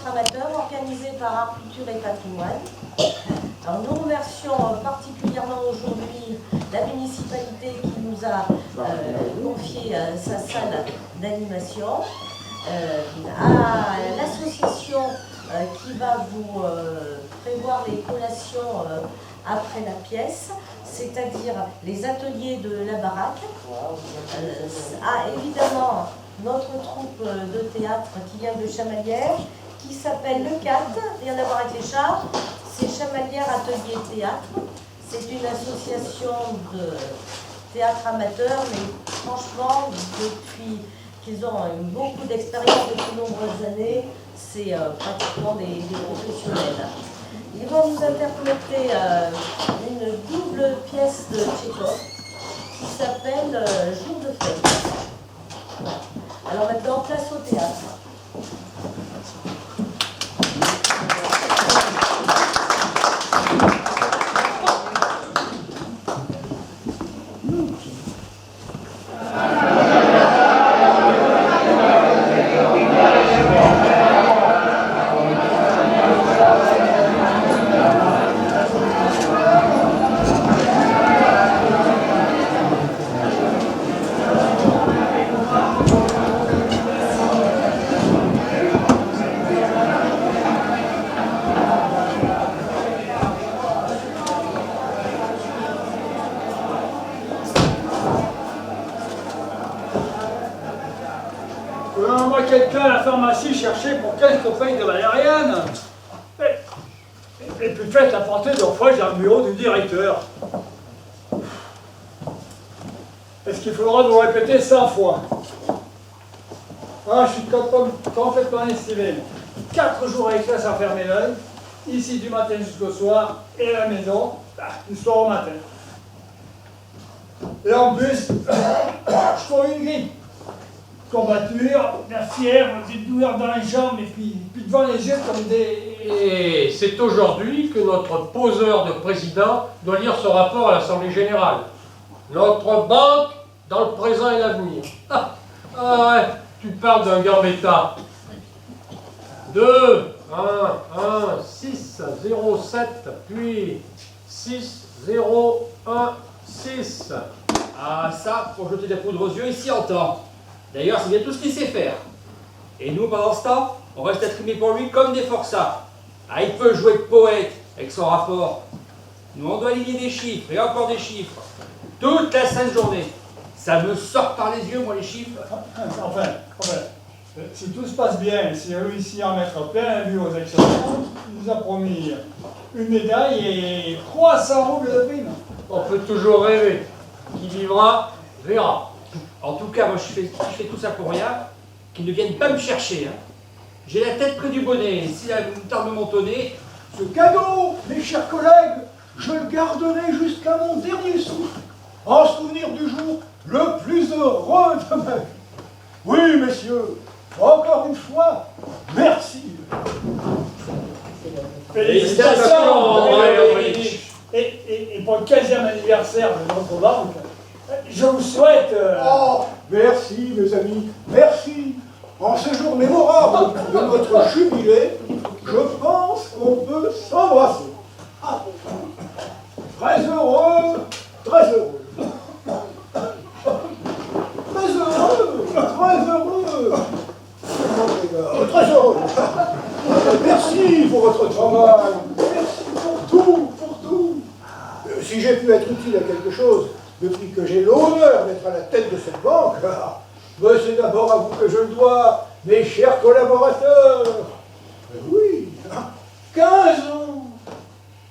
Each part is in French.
théâtre amateur organisé par Art, Culture et Patrimoine. Alors, nous remercions particulièrement aujourd'hui la municipalité qui nous a confié sa salle d'animation, à l'association qui va vous prévoir les collations après la pièce, c'est-à-dire les ateliers de la baraque, évidemment notre troupe de théâtre qui vient de Chamalières, qui s'appelle Le 4, rien à voir avec les chars, c'est Chamalières Atelier Théâtre. C'est une association de théâtre amateur, mais franchement, depuis qu'ils ont eu beaucoup d'expérience depuis de nombreuses années, c'est pratiquement des professionnels. Ils vont nous interpréter une double pièce de Tchekhov qui s'appelle Jour de fête. Alors maintenant, place au théâtre. Quelqu'un à la pharmacie cherchait pour 15 copains de valériane. Et puis faites apporter 2 fois dans le bureau du directeur. Est-ce qu'il faudra vous répéter 100 fois? Ah, je suis complètement estimé. 4 jours avec ça sans fermer l'œil. Ici du matin jusqu'au soir. Et à la maison, du soir au matin. Et en plus, je trouve une grippe. Courbature, la fièvre, des douleurs dans les jambes et puis devant les yeux comme des... Et c'est aujourd'hui que notre poseur de président doit lire ce rapport à l'Assemblée Générale. Notre banque dans le présent et l'avenir. Ah ouais, tu parles d'un gambetta. 2, 1, 1, 6, 0, 7, puis 6, 0, 1, 6. Ah ça, pour jeter des poudres aux yeux, il s'y entend. D'ailleurs, c'est bien tout ce qu'il sait faire. Et nous, pendant ce temps, on reste attribués pour lui comme des forçats. Ah, il peut jouer de poète avec son rapport. Nous, on doit aligner des chiffres, et encore des chiffres. Toute la sainte journée. Ça me sort par les yeux, moi, les chiffres. Enfin, si tout se passe bien, s'il réussit à en mettre plein la vue aux exceptions, il nous a promis une médaille et 300 roubles de prime. On peut toujours rêver. Qui vivra, verra. En tout cas, moi, je fais tout ça pour rien. Qu'ils ne viennent pas me chercher. Hein. J'ai la tête près du bonnet. Si la moutarde me montonnait... Ce cadeau, mes chers collègues, je le garderai jusqu'à mon dernier souffle, en souvenir du jour le plus heureux de ma vie. Oui, messieurs, encore une fois, merci. Félicitations, André. Et pour le 15e anniversaire de notre banque, je vous souhaite... Oh, merci, mes amis, merci. En ce jour mémorable de notre jubilé, je pense qu'on peut s'embrasser. Très heureux, très heureux. Très heureux, très heureux. Très heureux. Merci pour votre travail. Merci pour tout, pour tout. Si j'ai pu être utile à quelque chose depuis que j'ai l'honneur d'être à la tête de cette banque, c'est d'abord à vous que je le dois, mes chers collaborateurs. Oui, 15 ans.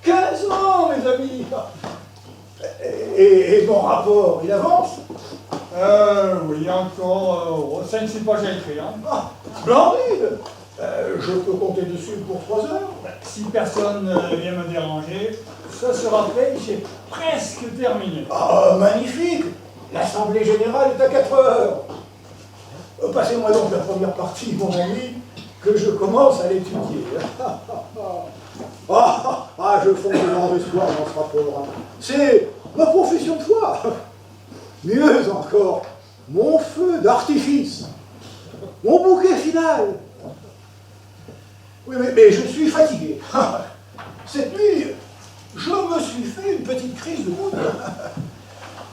15 ans, mes amis. Et mon rapport, il avance? Oui, encore 5-6 pages à écrire. Splendide. Je peux compter dessus pour 3 heures. Si personne vient me déranger, ça sera fait, j'ai presque terminé. Ah, magnifique. L'Assemblée Générale est à 4 heures. Passez-moi donc la première partie, mon ami, que je commence à l'étudier. Je fonde de grands espoirs dans ce rapport. C'est ma profession de foi. Mieux encore, mon feu d'artifice. Mon bouquet final. Oui, mais je suis fatigué. Cette nuit, je me suis fait une petite crise de goutte.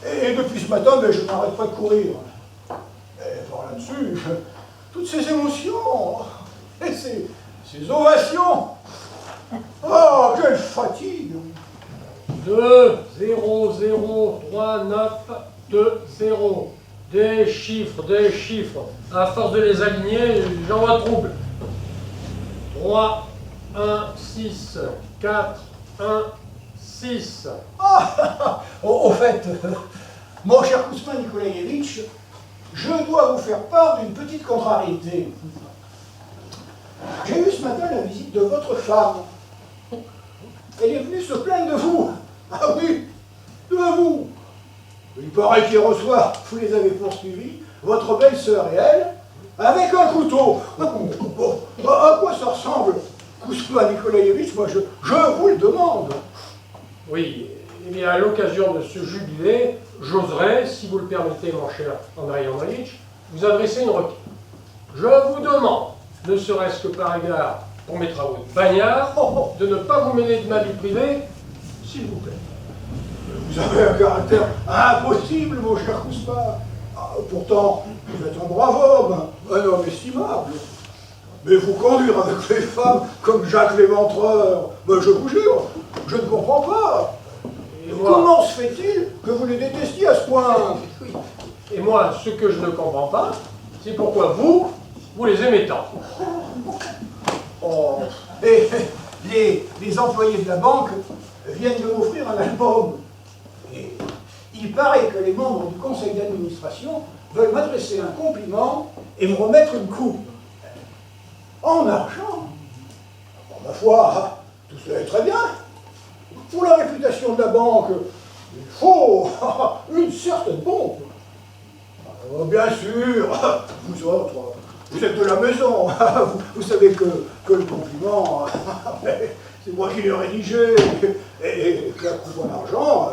Et depuis ce matin, je n'arrête pas de courir. Et par là-dessus, toutes ces émotions, et ces ovations. Oh, quelle fatigue! 2, 0, 0, 3, 9, 2, 0. Des chiffres, des chiffres. À force de les aligner, j'en vois trouble. 3, 1, 6, 4, 1, 6. Ah, au fait, mon cher Kouzma Nikolaïevitch, je dois vous faire part d'une petite contrariété. J'ai eu ce matin la visite de votre femme. Elle est venue se plaindre de vous. Ah oui, de vous. Il paraît qu'il reçoit, vous les avez poursuivis, votre belle-sœur et elle, avec un couteau. Bon, à quoi ça ressemble, Kouzma Nikolaïevitch? Moi, je vous le demande. Oui, eh bien, à l'occasion de ce jubilé, j'oserais, si vous le permettez, mon cher Andrei Andreevitch, vous adresser une requête. Je vous demande, ne serait-ce que par égard pour mes travaux de bagnard, de ne pas vous mêler de ma vie privée, s'il vous plaît. Vous avez un caractère impossible, mon cher Kouzma. Ah, pourtant, vous êtes un brave homme, un homme estimable. Mais vous conduire avec les femmes comme Jacques l'Éventreur, je vous jure, je ne comprends pas. Et moi, Comment se fait-il que vous les détestiez à ce point? et moi, ce que je ne comprends pas, c'est pourquoi vous les aimez tant. Oh, et les employés de la banque viennent de m'offrir un album. Et il paraît que les membres du conseil d'administration veulent m'adresser un compliment et me remettre une coupe. En argent. Bon, ma foi, tout cela est très bien. Pour la réputation de la banque, il faut une certaine pompe. Bien sûr, vous autres, vous êtes de la maison. Vous savez que le compliment, c'est moi qui l'ai rédigé. Et que la coupe en argent,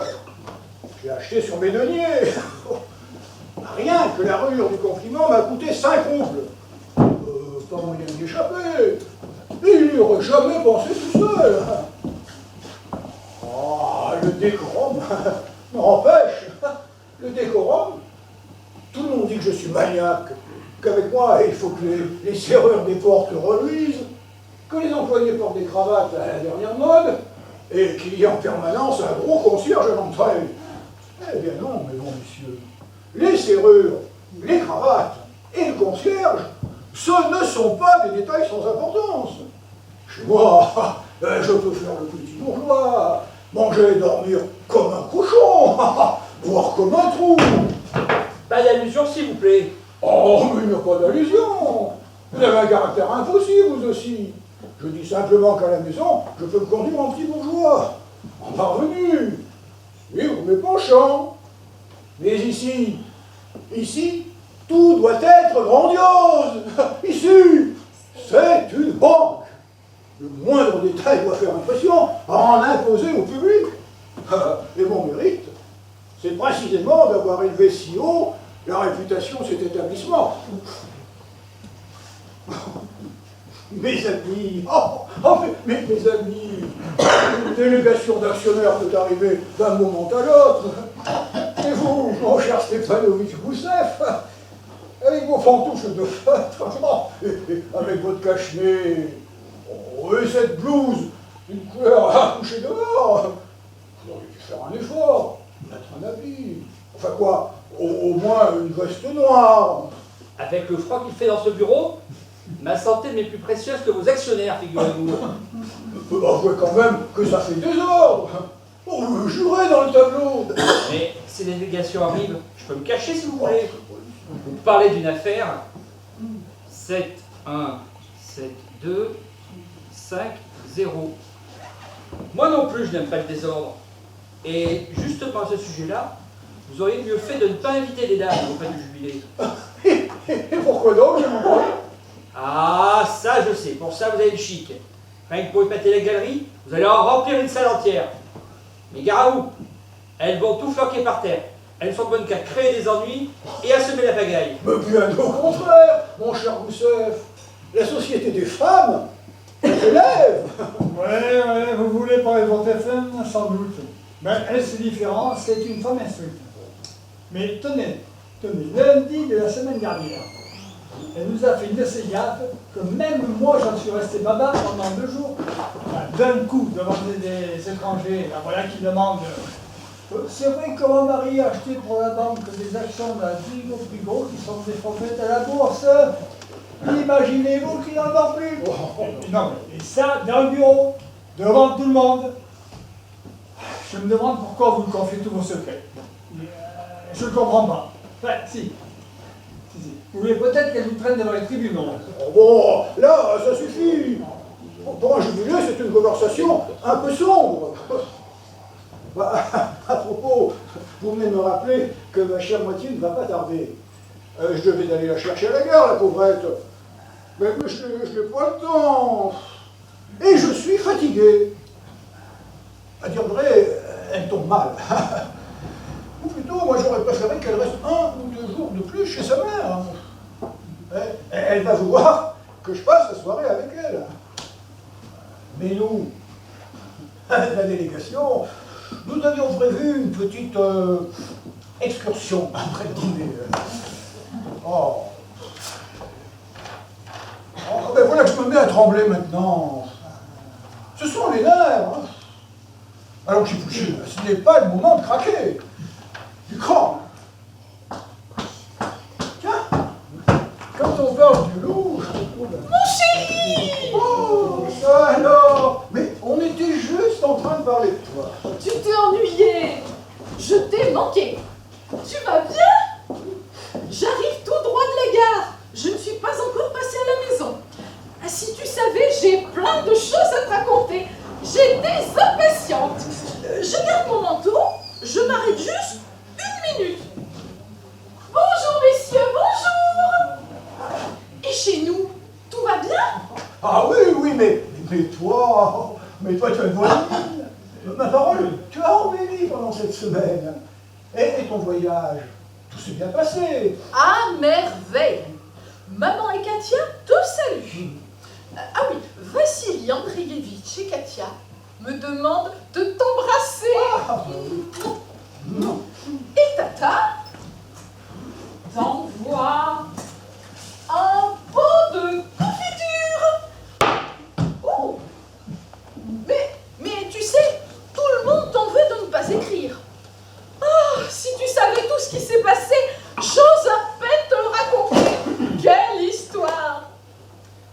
j'ai acheté sur mes deniers. Rien que la rure du compliment m'a coûté 5 roubles. Pas moyen d'y échapper. Il n'y aurait jamais pensé tout seul. Ah, le décorum m'empêche. Le décorum, tout le monde dit que je suis maniaque, qu'avec moi, il faut que les serrures des portes reluisent, que les employés portent des cravates à la dernière mode, et qu'il y ait en permanence un gros concierge à l'entrée. Eh bien non, mes bons messieurs. Les serrures, les cravates et le concierge, ce ne sont pas des détails sans importance. Chez moi, je peux faire le petit bourgeois, manger et dormir comme un cochon, voire comme un trou. Pas d'allusion, s'il vous plaît. Oh, mais il n'y a pas d'allusion. Vous avez un caractère impossible, vous aussi. Je dis simplement qu'à la maison, je peux me conduire en petit bourgeois, en parvenu, suivre mes penchants. Mais ici, tout doit être grandiose. Ici, c'est une banque. Le moindre détail doit faire impression, en imposer au public. Et mon mérite, c'est précisément d'avoir élevé si haut la réputation de cet établissement. Mes amis, mais mes amis, une délégation d'actionnaires peut arriver d'un moment à l'autre. Et vous, mon cher Stepanovitch Gousseff, avec vos pantoufles de feutre, et avec votre cache-nez, et cette blouse d'une couleur à coucher dehors, vous auriez dû faire un effort, mettre un habit. Enfin quoi, au moins une veste noire. Avec le froid qu'il fait dans ce bureau, ma santé n'est plus précieuse que vos actionnaires, figurez-vous. Avouez quand même que ça fait désordre. Oh, jurez dans le tableau. Mais si les délégations arrivent, je peux me cacher si vous voulez. Vous parlez d'une affaire 7, 1, 7, 2, 5, 0. Moi non plus, je n'aime pas le désordre. Et justement à ce sujet-là, vous auriez mieux fait de ne pas inviter les dames au fait du jubilé. Et pourquoi donc, je vous crois? Ah, ça je sais, pour ça vous avez le chic. Rien que pour épater la galerie, vous allez en remplir une salle entière. Mais gare à vous, elles vont tout floquer par terre. Elles sont bonnes qu'à créer des ennuis et à semer la pagaille. Mais bien au contraire, mon cher Gousseff. La société des femmes élèves. Ouais, vous voulez parler de votre FM, sans doute. Ben, elle, c'est différent, c'est une femme instruite. Mais tenez, lundi de la semaine dernière, elle nous a fait une de ces gaffes que même moi, j'en suis resté baba pendant 2 jours. D'un coup, devant des étrangers, là, voilà, qui demandent c'est vrai que mon mari a acheté pour la banque des actions d'un Digo Frigo qui sont défaites à la bourse. Imaginez-vous qu'il n'en va plus. Non, et ça, dans le bureau, devant tout le monde. Je me demande pourquoi vous me confiez tous vos secrets. Je ne comprends pas. Enfin, si. Vous voulez peut-être qu'elle vous traîne devant les tribunaux. Oh bon, là, ça suffit. Pour un jubilé, c'est une conversation un peu sombre. Bah, à propos, vous venez de me rappeler que ma chère moitié ne va pas tarder. Je devais aller la chercher à la gare, la pauvrette. Mais je n'ai pas le temps. Et je suis fatigué. À dire vrai, elle tombe mal. Ou plutôt, moi j'aurais préféré qu'elle reste 1 ou 2 jours de plus chez sa mère. Elle va vouloir que je passe la soirée avec elle. Mais nous, avec la délégation, nous avions prévu une petite excursion après le dîner. Oh, ben voilà que je me mets à trembler maintenant. Ce sont les nerfs. Hein. Alors j'ai poussé, ce n'est pas le moment de craquer. Du cran. Tiens, quand on parle du loup, je trouve... Mon chéri! Oh, ça alors! Mais on était juste en train de parler de toi. Tu t'es ennuyé. Je t'ai manqué. Tu vas bien? J'arrive tout droit de la gare. Je ne suis pas encore passée à la maison. Ah, si tu savais, j'ai plein de choses à te raconter. J'étais impatiente. Je garde mon manteau. Je m'arrête juste 1 minute. Bonjour messieurs, bonjour. Et chez nous, tout va bien? Ah oui, mais toi, tu as une bonne mine. Ma parole, tu as embelli pendant cette semaine. Et ton voyage, tout s'est bien passé. À merveille. Maman et Katia te saluent. Ah oui, Vassili Andreevitch et Katia me demandent de t'embrasser. Ah, oui. Non. Et Tata t'envoie un pot de confiture. Oh, mais tu sais, tout le monde t'en veut de ne pas écrire. Ah, si tu savais tout ce qui s'est passé, j'ose à peine te le raconter. Quelle histoire!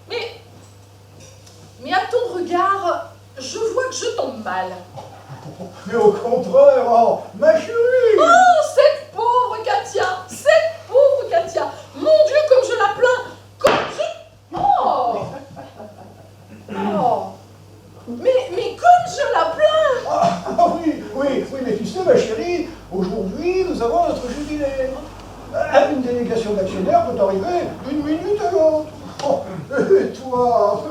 Mais à ton regard, je vois que je tombe mal. Mais au contraire, oh, ma chérie. Oh, cette pauvre Katia! Cette pauvre Katia! Mon Dieu, comme je la plains! Comme je... Oh! Oh! Mais comme je la plains! Ah oui, mais tu sais, ma chérie, aujourd'hui, nous avons notre jubilé. Une délégation d'actionnaires peut arriver 1 minute à l'autre. Oh, et toi,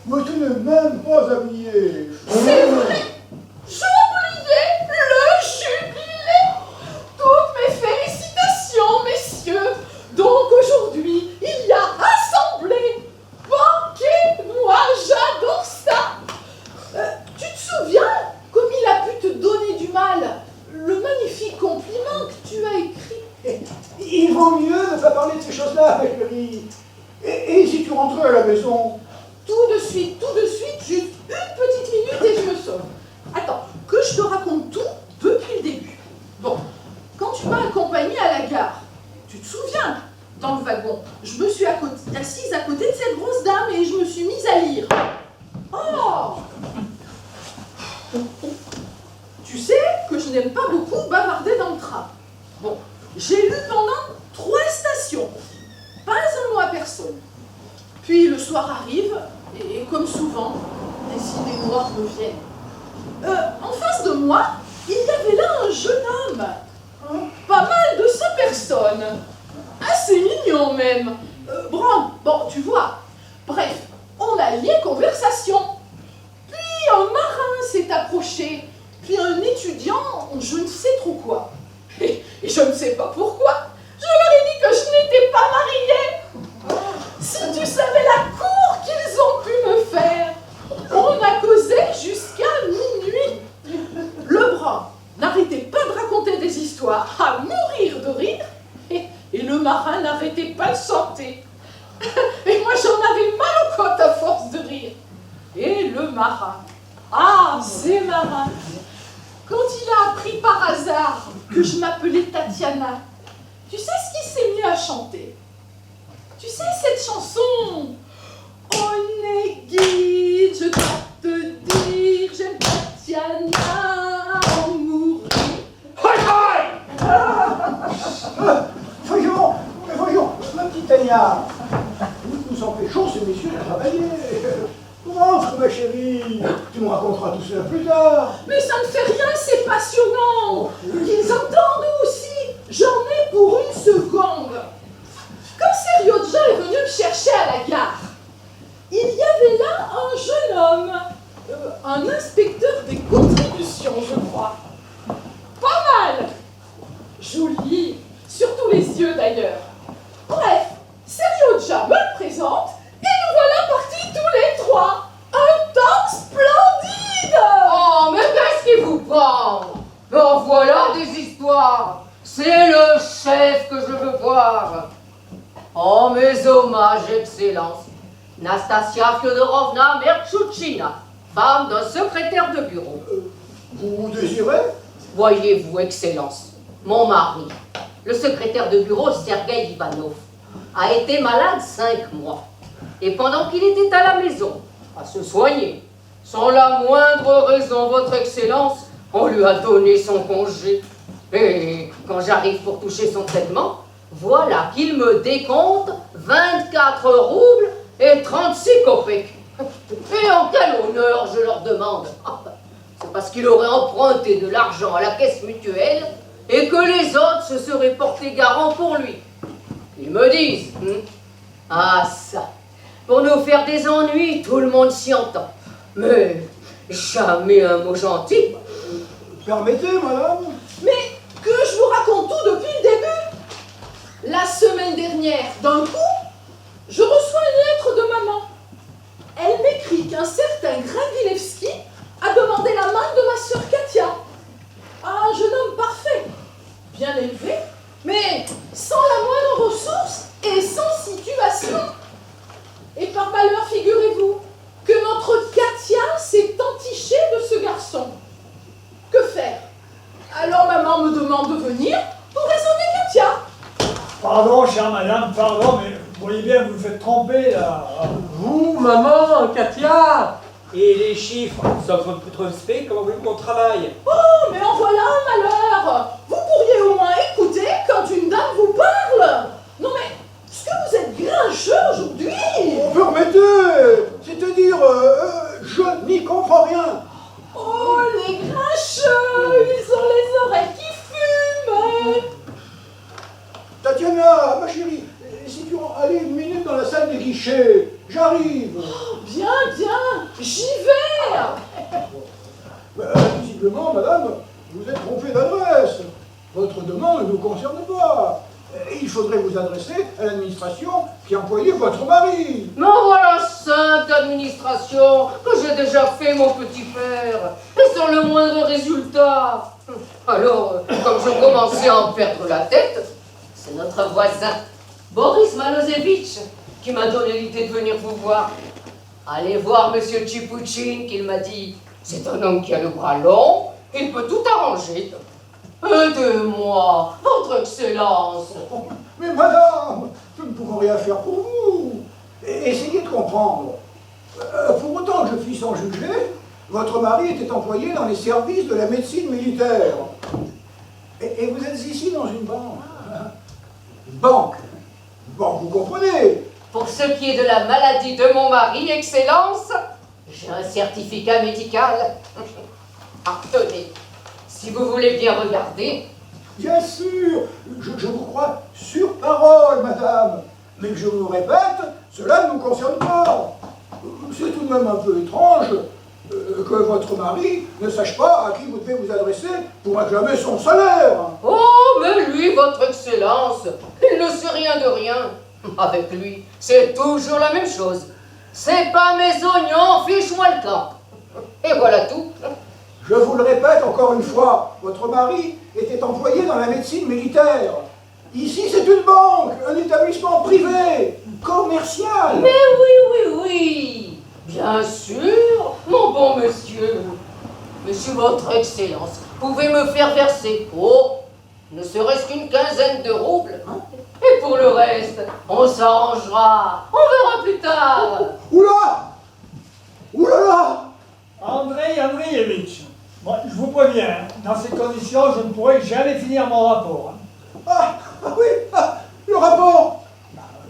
mais tu n'es même pas habillé. C'est vrai! J'oubliais le jubilé! Toutes mes félicitations, messieurs! Donc aujourd'hui, il y a assemblée! Banquet, moi j'adore ça! Tu te souviens comme il a pu te donner du mal? Le magnifique compliment que tu as écrit. Il vaut mieux ne pas parler de ces choses-là, ma chérie. Et si tu rentrais à la maison? Tout de suite, juste 1 petite minute et je me sauve. Attends, que je te raconte tout depuis le début. Bon, quand tu m'as accompagnée à la gare, tu te souviens, dans le wagon, je me suis assise à côté de cette grosse dame et je me suis mise à lire. Oh! Tu sais que je n'aime pas beaucoup bavarder dans le train. Bon, j'ai lu pendant 3 stations. Pas un mot à personne. Puis le soir arrive, et comme souvent, des idées noires me viennent. En face de moi, il y avait là un jeune homme. Pas mal de 100 personnes. Assez mignon même. Brun, bon, tu vois. Bref, on a lié conversation. Puis un marin s'est approché. Puis un étudiant, je ne sais trop quoi. Et je ne sais pas pourquoi. Je leur ai dit que je n'étais pas mariée. Si tu savais la cour qu'ils ont pu me faire. marin. Ah, c'est marin. Quand il a appris par hasard que je m'appelais Tatiana, tu sais ce qu'il s'est mis à chanter? Tu sais cette chanson? Onegui, je dois te dire, j'aime Tatiana à en mourir. Voyons, ma petite Tania, nous empêchons ces messieurs de travailler. Rentre, ma chérie, tu me raconteras tout cela plus tard. Mais ça ne fait rien, c'est passionnant. Qu'ils entendent aussi, j'en ai pour une seconde. Quand Seriodja est venu me chercher à la gare, il y avait là un jeune homme, un inspecteur des contributions, je crois. Pas mal. Joli, surtout les yeux d'ailleurs. Bref, Seriodja me le présente et nous voilà partis tous les trois. Un temps splendide. Oh, mais qu'est-ce qui vous prend? En voilà des histoires. C'est le chef que je veux voir. Oh, mes hommages, Excellence. Nastasia Fyodorovna Merchutchina, femme d'un secrétaire de bureau. Vous désirez? Voyez-vous, Excellence, mon mari, le secrétaire de bureau Sergueï Ivanov, a été malade 5 mois. Et pendant qu'il était à la maison, à se soigner, sans la moindre raison, votre Excellence, on lui a donné son congé. Et quand j'arrive pour toucher son traitement, voilà qu'il me décompte 24 roubles et 36 kopecks. Et en quel honneur, je leur demande? C'est parce qu'il aurait emprunté de l'argent à la caisse mutuelle et que les autres se seraient portés garant pour lui. Ils me disent, ah ça, pour nous faire des ennuis, tout le monde s'y entend. Mais jamais un mot gentil. Permettez, madame. Mais que je vous raconte tout depuis le début. La semaine dernière, d'un coup, je reçois une lettre de maman. Elle m'écrit qu'un certain Gradilevski a demandé la main de ma sœur Katia. Un jeune homme parfait, bien élevé, mais sans la moindre ressource et sans situation. Et par malheur, figurez-vous, que notre Katia s'est entichée de ce garçon. Que faire? Alors maman me demande de venir pour raisonner Katia. Pardon, chère madame, pardon, mais vous voyez bien, vous le faites tremper, là. Vous, maman, Katia. Et les chiffres, nous sommes trop spé, comment voulez-vous qu'on travaille? Oh, mais en voilà un malheur. Vous pourriez au moins écouter quand une dame vous parle. Non mais, est-ce que vous êtes grincheux aujourd'hui? Permettez, c'est-à-dire, je n'y comprends rien. Oh, les grincheux, ils ont les oreilles qui fument. Tatiana, ma chérie, si tu allais une minute dans la salle des guichets, j'arrive. Oh, bien, j'y vais. Visiblement, madame, vous êtes trompée d'adresse. Votre demande ne nous concerne pas. Il faudrait vous adresser à l'administration qui a employé votre mari. Mais voilà 5 d'administration que j'ai déjà fait, mon petit père, et sans le moindre résultat. Alors, comme je commençais à en perdre la tête, c'est notre voisin, Boris Malozevitch, qui m'a donné l'idée de venir vous voir. Allez voir Monsieur Tchipouchine, qu'il m'a dit. C'est un homme qui a le bras long, il peut tout arranger. Aidez-moi, votre Excellence. Mais madame, nous ne pouvons rien faire pour vous. Essayez de comprendre. Pour autant que je fuisse en juger, votre mari était employé dans les services de la médecine militaire. Et vous êtes ici dans une banque. Banque. Banque, vous comprenez. Pour ce qui est de la maladie de mon mari, Excellence, j'ai un certificat médical. Ah, tenez, si vous voulez bien regarder. Bien sûr, je vous crois sur parole, madame. Mais je vous répète, cela ne nous concerne pas. C'est tout de même un peu étrange que votre mari ne sache pas à qui vous devez vous adresser pour réclamer son salaire. Oh, mais lui, votre Excellence, il ne sait rien de rien. Avec lui, c'est toujours la même chose. C'est pas mes oignons, fiche-moi le camp. Et voilà tout. Je vous le répète encore une fois, votre mari était employé dans la médecine militaire. Ici, c'est une banque, un établissement privé, commercial. Mais oui, bien sûr, mon bon monsieur, monsieur votre excellence, pouvez me faire verser, ne serait-ce qu'une quinzaine de roubles, hein? Et pour le reste, on s'arrangera, on verra plus tard. Oula! Oulala! Andrei Andreevitch, moi, je vous préviens, hein, dans ces conditions, je ne pourrai jamais finir mon rapport. Hein. Ah oui, le rapport!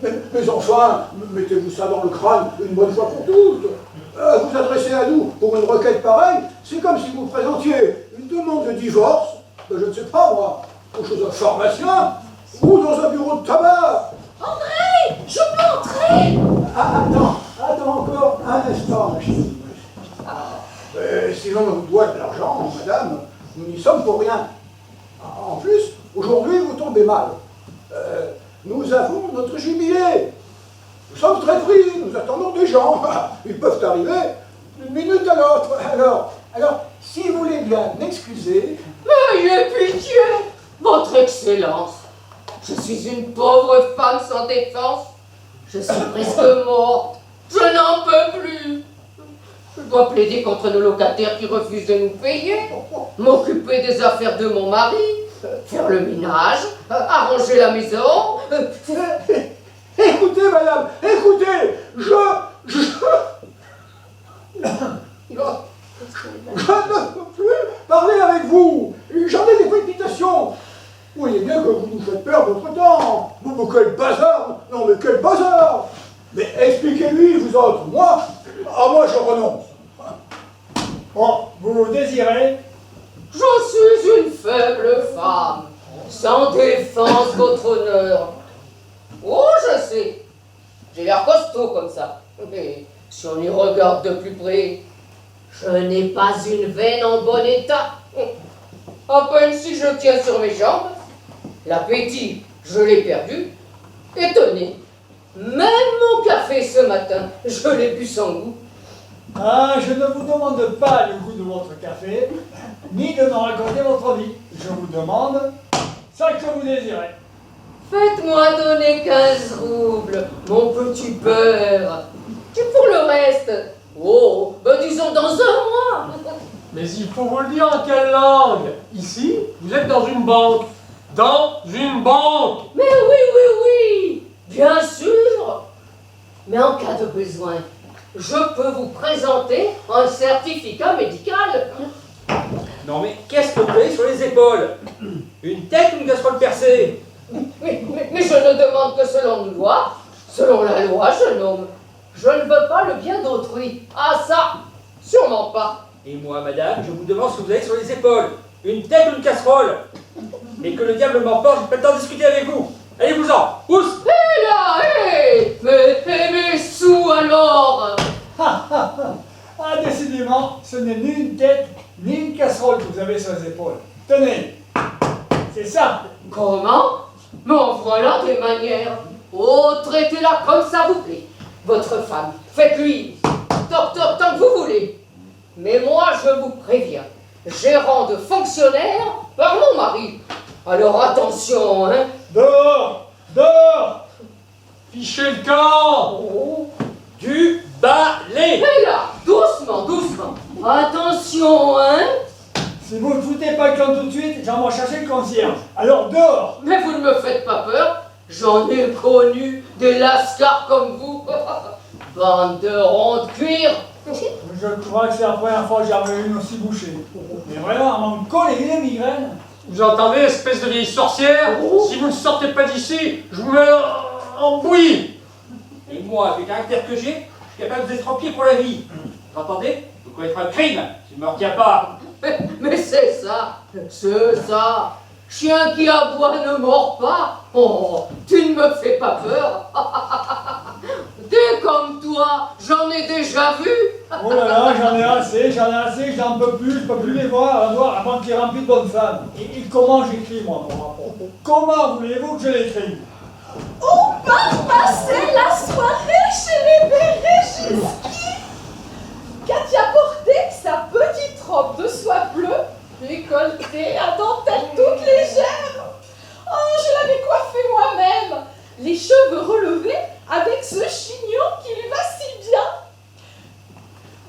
Mais enfin, mettez-vous ça dans le crâne une bonne fois pour toutes. Vous adresser à nous pour une requête pareille, c'est comme si vous présentiez une demande de divorce, je ne sais pas moi, chez un pharmacien ou dans un bureau de tabac. André, je peux entrer? Attends encore un instant, ma chérie. Si l'on vous doit de l'argent, madame, nous n'y sommes pour rien. En plus, aujourd'hui, vous tombez mal. Nous avons notre jubilé. Nous sommes très pris, nous attendons des gens. Ils peuvent arriver d'une minute à l'autre. Alors, si vous voulez bien m'excuser... Ayez pitié, votre excellence. Je suis une pauvre femme sans défense. Je suis presque morte. Je n'en peux plus. Je dois plaider contre nos locataires qui refusent de nous payer, m'occuper des affaires de mon mari, faire le ménage, arranger la maison. Écoutez, madame, écoutez, je ne peux plus parler avec vous. J'en ai des palpitations. Vous voyez bien que vous nous faites perdre votre temps. Mais quel bazar! Non, mais quel bazar! Mais expliquez-lui, vous autres, moi je renonce. Bon, vous désirez? Je suis une faible femme, sans défense, votre honneur. Oh, je sais, j'ai l'air costaud comme ça. Mais si on y regarde de plus près, je n'ai pas une veine en bon état. À peine si je tiens sur mes jambes. L'appétit, je l'ai perdu. Et tenez, même mon café ce matin, je l'ai bu sans goût. Ah, je ne vous demande pas le goût de votre café, ni de me raconter votre vie. Je vous demande ce que vous désirez. Faites-moi donner 15 roubles, mon petit père. Et pour le reste, disons dans un mois. Mais il faut vous le dire en quelle langue? Ici, vous êtes dans une banque. Dans une banque! Mais oui, bien sûr. Mais en cas de besoin, je peux vous présenter un certificat médical. Non mais qu'est-ce que vous avez sur les épaules? Une tête ou une casserole percée? Mais je ne demande que selon nos lois. Selon la loi, jeune homme. Je ne veux pas le bien d'autrui. Ah ça, sûrement pas. Et moi, madame, je vous demande ce que vous avez sur les épaules. Une tête ou une casserole? Et que le diable m'emporte, j'ai pas le temps de discuter avec vous. Allez-vous-en, pousse! Hé là, hé! Mais sous alors! Ah, décidément, ce n'est ni une tête, ni une casserole que vous avez sur les épaules. Tenez, c'est ça. Comment? M'en voilà des manières. Oh, traitez-la comme ça vous plaît. Votre femme, faites-lui docteur tant que vous voulez. Mais moi, je vous préviens, j'ai rang de fonctionnaire par mon mari. Alors attention, hein. Dehors! Dehors! Fichez le camp! Du balai! Et là, doucement. Attention, hein. Si vous ne foutez pas le camp tout de suite, j'en vais chercher le concierge. Alors dehors! Mais vous ne me faites pas peur. J'en ai connu des lascars comme vous. Bande de ronds de cuir. Je crois que c'est la première fois que j'en ai une aussi bouchée. Mais vraiment, elle m'en colle les migraines. Vous entendez, espèce de vieille sorcière? Si vous ne sortez pas d'ici, je vous mets en bouillie! Et moi, avec le caractère que j'ai, je suis capable de vous estropier pour la vie. Vous entendez? Vous commettrez un crime, si je ne me retiens pas. Mais c'est ça. Chien qui aboie ne mord pas. Oh, tu ne me fais pas peur. T'es comme toi, j'en ai déjà vu. Oh là là, j'en ai assez, j'en peux plus, je peux plus les voir avant qu'ils remplissent de bonnes femmes. Et comment j'écris, moi, mon rapport? Comment voulez-vous que je l'écrive? On part passer la soirée chez les Béréchiski. Katia portait sa petite robe de soie bleue, décolletée à dentelle toute légère. Oh, je l'avais coiffée moi-même, les cheveux relevés avec ce chignon qui lui va si bien.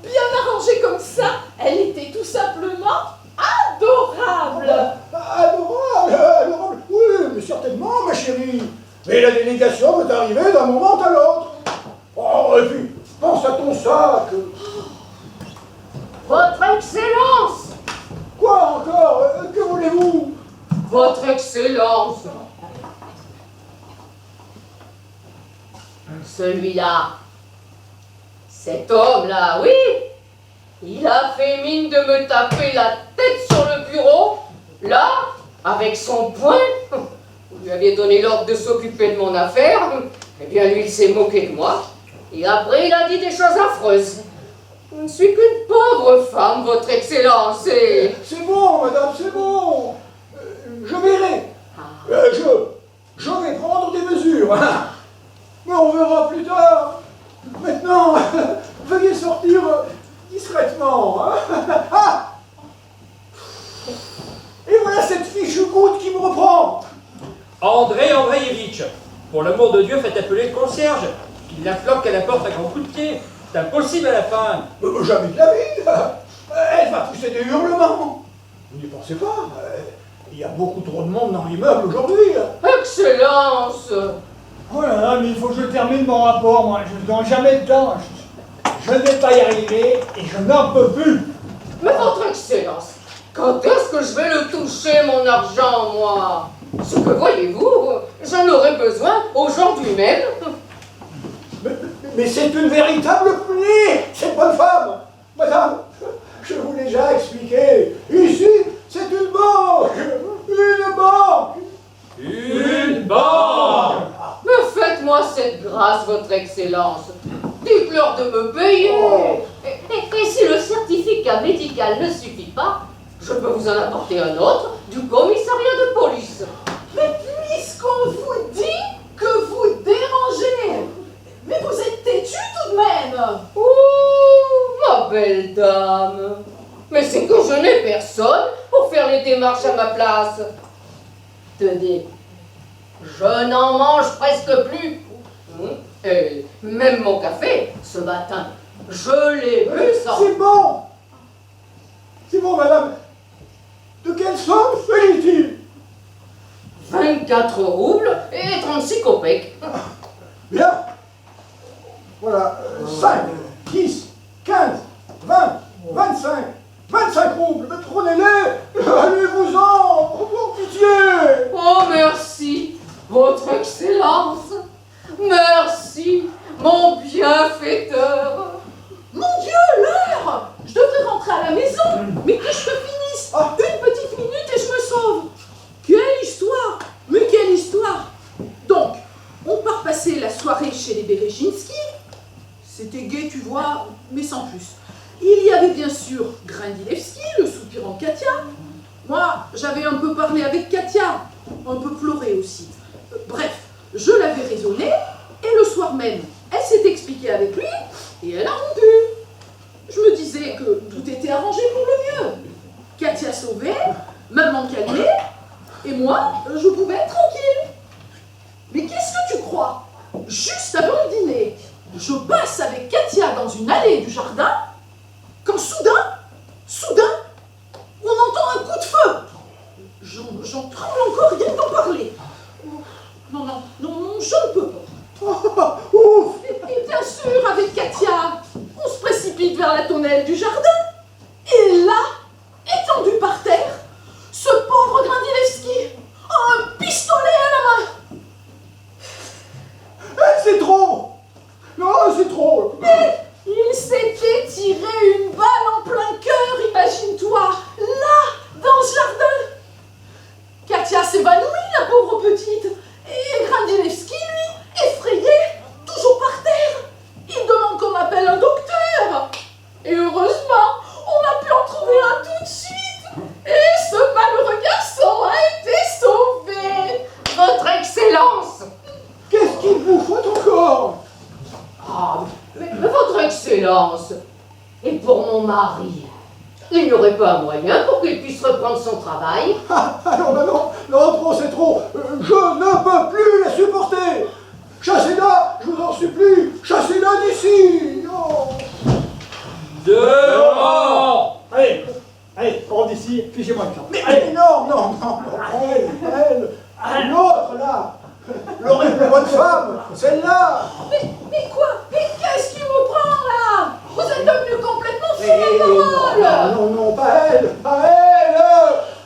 Bien arrangé comme ça, elle était tout simplement adorable. Adorable, adorable. Oui, mais certainement, ma chérie. Mais la délégation peut arriver d'un moment à l'autre. Oh, et puis, pense à ton sac. Votre Excellence! Quoi encore? Que voulez-vous? Votre Excellence! Celui-là, cet homme-là, oui, il a fait mine de me taper la tête sur le bureau, là, avec son poing. Vous lui aviez donné l'ordre de s'occuper de mon affaire. Eh bien, lui, il s'est moqué de moi. Et après, il a dit des choses affreuses. Je ne suis qu'une pauvre femme, votre Excellence, et... C'est bon, madame, c'est bon. Je verrai. Je vais prendre des mesures. Hein. Mais on verra plus tard. Maintenant, veuillez sortir discrètement. Hein. Ah. Et voilà cette fichue goutte qui me reprend. André Andreevitch, pour l'amour de Dieu, faites appeler le concierge. Qu'il la floque à la porte à grands coups de pied. C'est impossible à la fin. Jamais de la vie. Elle va pousser des hurlements. Vous n'y pensez pas. Il y a beaucoup trop de monde dans l'immeuble aujourd'hui. Excellence! Voilà, mais il faut que je termine mon rapport, moi. Je ne donne jamais le temps. Je ne vais pas y arriver et je n'en peux plus. Mais votre Excellence, quand est-ce que je vais le toucher, mon argent, moi? Ce que voyez-vous, j'en aurais besoin aujourd'hui même. Mais c'est une véritable pluie, cette bonne femme. Madame, je vous l'ai déjà expliqué. Ici, c'est une banque. Une banque. Une banque! Mais faites-moi cette grâce, votre Excellence. Dites-leur de me payer. Et si le certificat médical ne suffit pas, je peux vous en apporter un autre du commissariat de police. Mais puisqu'on vous dit que vous dérangez, mais vous êtes têtu tout de même. Ouh, ma belle dame. Mais c'est que je n'ai personne pour faire les démarches à ma place. Tenez, je n'en mange presque plus. Et même mon café, ce matin, je l'ai bu sans... C'est bon. C'est bon, madame. De quelle somme s'agit-il? 24 roubles et 36 kopecks. Bien. Voilà, 5, 10, 15, 20, 25, 25 roubles. Mais prenez-les. Allez-vous-en. Pour pitié. Oh, merci, votre Excellence. Merci, mon bienfaiteur. Mon Dieu, l'heure! Je devrais rentrer à la maison, mais que je finisse. Une petite minute et je me sauve. Quelle histoire! Mais quelle histoire! Donc, on part passer la soirée chez les Berezinski. C'était gai, tu vois, mais sans plus. Il y avait bien sûr Grindilevski, le soupirant Katia. Moi, j'avais un peu parlé avec Katia, un peu pleuré aussi. Bref, je l'avais raisonné, et le soir même, elle s'est expliquée avec lui, et elle a rompu. Je me disais que tout était arrangé pour le mieux. Katia sauvée, maman calmée, et moi, je pouvais être tranquille. Mais qu'est-ce que tu crois? Juste avant le dîner, je passe avec Katia dans une allée du jardin, quand soudain, on entend un coup de feu. J'en tremble encore rien d'en parler. Non, je ne peux pas. Ouf. Et bien sûr, avec Katia, on se précipite vers la tonnelle du jardin. Et là, étendu par terre, ce pauvre Grindilevski a un pistolet à la main. C'est trop. Non, c'est trop. Il s'était tiré une balle en plein cœur, imagine-toi, là, dans ce jardin. Katia s'évanouit, la pauvre petite, et Grindilevski, lui, effrayé, toujours par terre. Il demande qu'on appelle un docteur. Et heureusement, on a pu en trouver un tout de suite. Et ce malheureux garçon a été sauvé. Votre Excellence! Qu'est-ce qu'il vous faut encore? Ah, mais votre Excellence! Et pour mon mari, il n'y aurait pas un moyen pour qu'il puisse reprendre son travail? Non, trop, c'est trop. Je ne peux plus les supporter. Chassez-la, je vous en supplie. Chassez-la d'ici. Oh. Dehors! ici, fichez-moi le camp. Mais non, non, non, elle, l'autre là, l'horrible bonne femme, celle-là. Mais quoi? Mais qu'est-ce qui vous prend là? Vous êtes devenu complètement fou Mais de parole. non, non, pas elle, pas elle.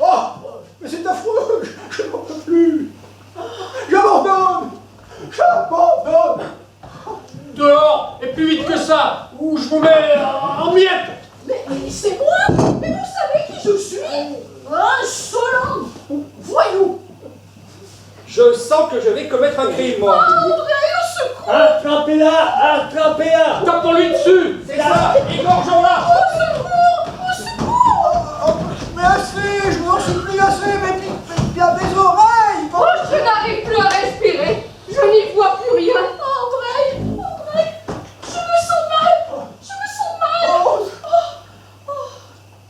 Oh, mais c'est affreux, je n'en peux plus. J'abandonne, j'abandonne. Dehors, et plus vite que ça, ou je vous mets en miettes. Mais c'est moi? Mais vous savez qui je suis? Insolent! Voyou! Je sens que je vais commettre un crime, moi. André, au secours! Attrapez-la, attrapez-la. Tapons-lui dessus. C'est ça, égorgeons-la. Au secours! Au secours! Mais assez, je n'en supplie assez, mais bien mes oreilles. Oh, je n'arrive plus à respirer. Je n'y vois plus rien. André! André! Je me sens mal! Je me sens mal!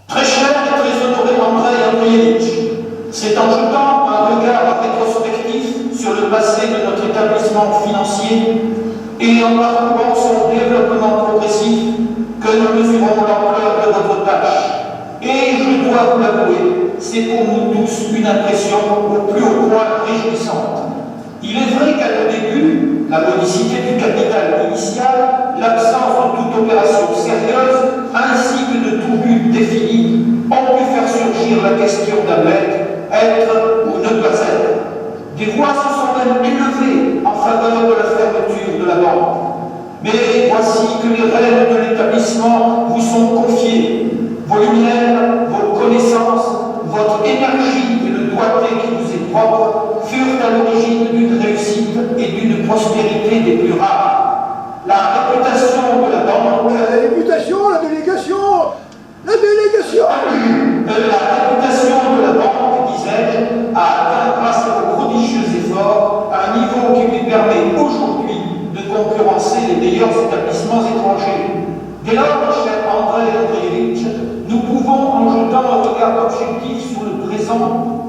Très cher et très honoré Andrei Andreevitch, c'est en jetant un regard rétrospectif sur le passé de notre établissement financier et en parcourant son développement progressif que nous mesurons l'ampleur de votre tâche. Et je dois vous l'avouer, c'est pour nous tous une impression au plus haut point réjouissante. Il est vrai qu'à nos débuts, la modicité du capital initial, l'absence de toute opération sérieuse, ainsi que de tout but défini, ont pu faire surgir la question d'Hamlet, être ou ne pas être. Des voix se sont même élevées en faveur de la fermeture de la banque. Mais voici que les rênes de l'établissement vous sont confiés. Vos lumières, vos connaissances, votre énergie et le doigté qui vous est propre furent à l'origine d'une réussite et d'une prospérité des plus rares. La réputation de la banque... La députation, la délégation, la délégation. La réputation de la banque, disais-je, a atteint grâce à vos prodigieux efforts un niveau qui lui permet aujourd'hui de concurrencer les meilleurs établissements étrangers. Dès lors, cher Andrei Andreevitch, nous pouvons, en jetant un regard objectif sur le présent,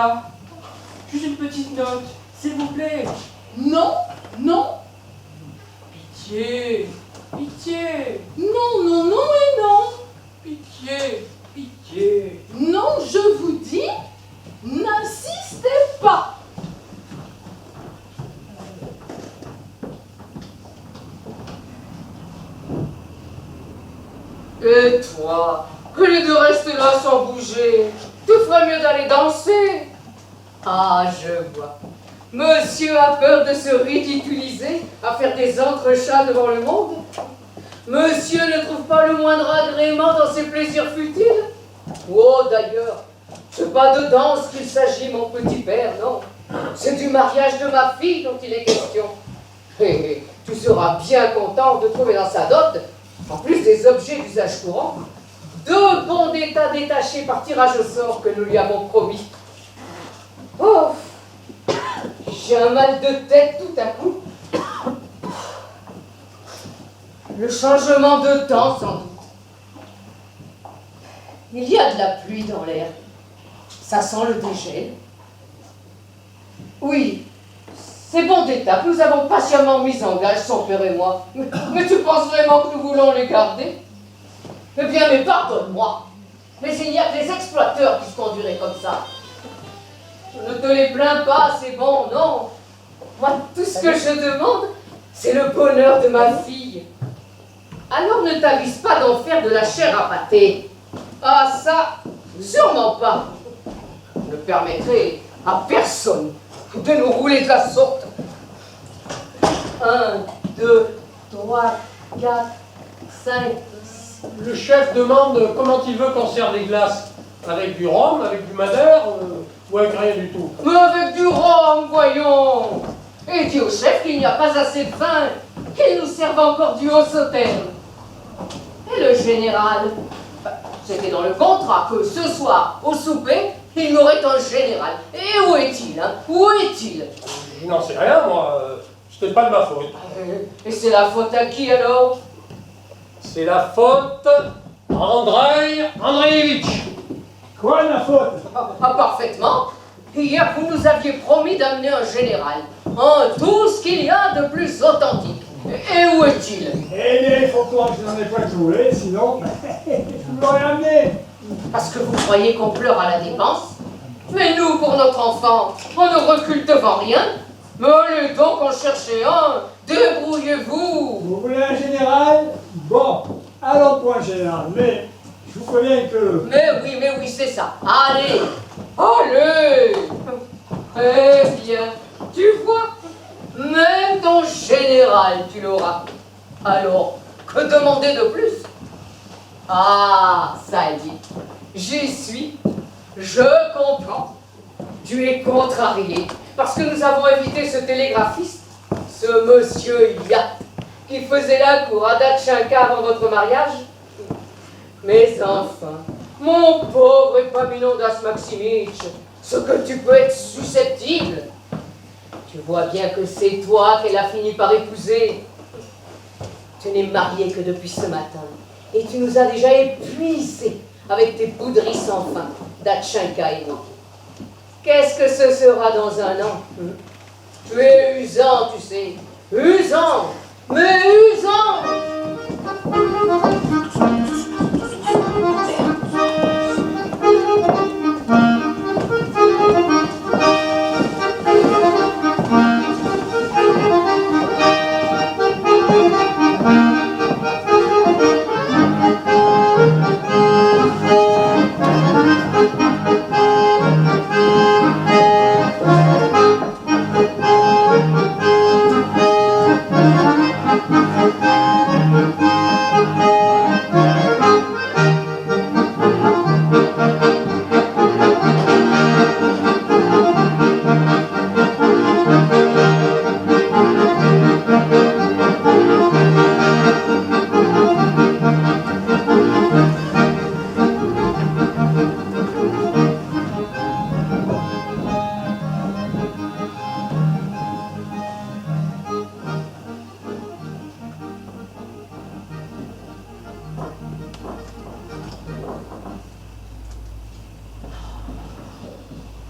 Voilà. Juste une petite note, s'il vous plaît. Non, non, Pitié, pitié, non, non, non et non. pitié, pitié. Non, je vous dis, n'insistez pas. Et toi, au lieu de rester là sans bouger, tu ferais mieux d'aller danser. Ah, je vois. Monsieur a peur de se ridiculiser, à faire des entrechats devant le monde. Monsieur ne trouve pas le moindre agrément dans ses plaisirs futiles. Oh, d'ailleurs, c'est pas de danse qu'il s'agit, mon petit père, non. C'est du mariage de ma fille dont il est question. Et tu seras bien content de trouver dans sa dot, en plus des objets d'usage courant, 2 bons d'état détachés par tirage au sort que nous lui avons promis. Oh, j'ai un mal de tête tout à coup. Le changement de temps, sans doute. Il y a de la pluie dans l'air. Ça sent le dégel. Oui, ces bons d'état que nous avons patiemment mis en gage, son père et moi. Mais tu penses vraiment que nous voulons les garder? Eh bien, mais pardonne-moi. Mais il n'y a que les exploiteurs qui se conduiraient comme ça. Je ne te les plains pas, c'est bon, non. Moi, tout ce que je demande, c'est le bonheur de ma fille. Alors ne t'avise pas d'en faire de la chair à pâté. Ah, ça, sûrement pas. Je ne permettrai à personne de nous rouler de la sorte. 1, 2, 3, 4, 5. Le chef demande comment il veut qu'on sert des glaces. Avec du rhum, avec du madère, ou avec rien du tout. Mais avec du rhum, voyons. Et dis au chef qu'il n'y a pas assez de vin, qu'il nous serve encore du haut sauterne. Et le général, c'était dans le contrat que ce soir, au souper, il y aurait un général. Et où est-il, hein? Où est-il? Je n'en sais rien, moi. C'était pas de ma faute. Et c'est la faute à qui, alors? C'est la faute à Andrei Andreevitch. Quoi la faute? Ah, parfaitement. Hier, vous nous aviez promis d'amener un général. Tout ce qu'il y a de plus authentique. Et où est-il? Eh bien, il faut croire que je n'en ai pas trouvé, sinon, je vous l'aurais amené. Parce que vous croyez qu'on pleure à la dépense? Mais nous, pour notre enfant, on ne recule devant rien. Mais allez donc en chercher un. Débrouillez-vous. Vous voulez un général? Bon, allons pour un général, mais je vous préviens que... Mais oui, c'est ça. Allez. Allez. Eh bien, tu vois, même ton général, tu l'auras. Alors, que demander de plus? Ah, ça y est. J'y suis. Je comprends. Tu es contrarié parce que nous avons invité ce télégraphiste, ce monsieur Yacht, qui faisait la cour à Datchinka avant votre mariage. Mais enfin, mon pauvre Epaminondas Maximitch, ce que tu peux être susceptible. Tu vois bien que c'est toi qu'elle a fini par épouser. Tu n'es marié que depuis ce matin, et tu nous as déjà épuisés avec tes bouderies sans fin, Datchinka et moi. Qu'est-ce que ce sera dans un an? Tu es usant, tu sais. Usant, mais usant.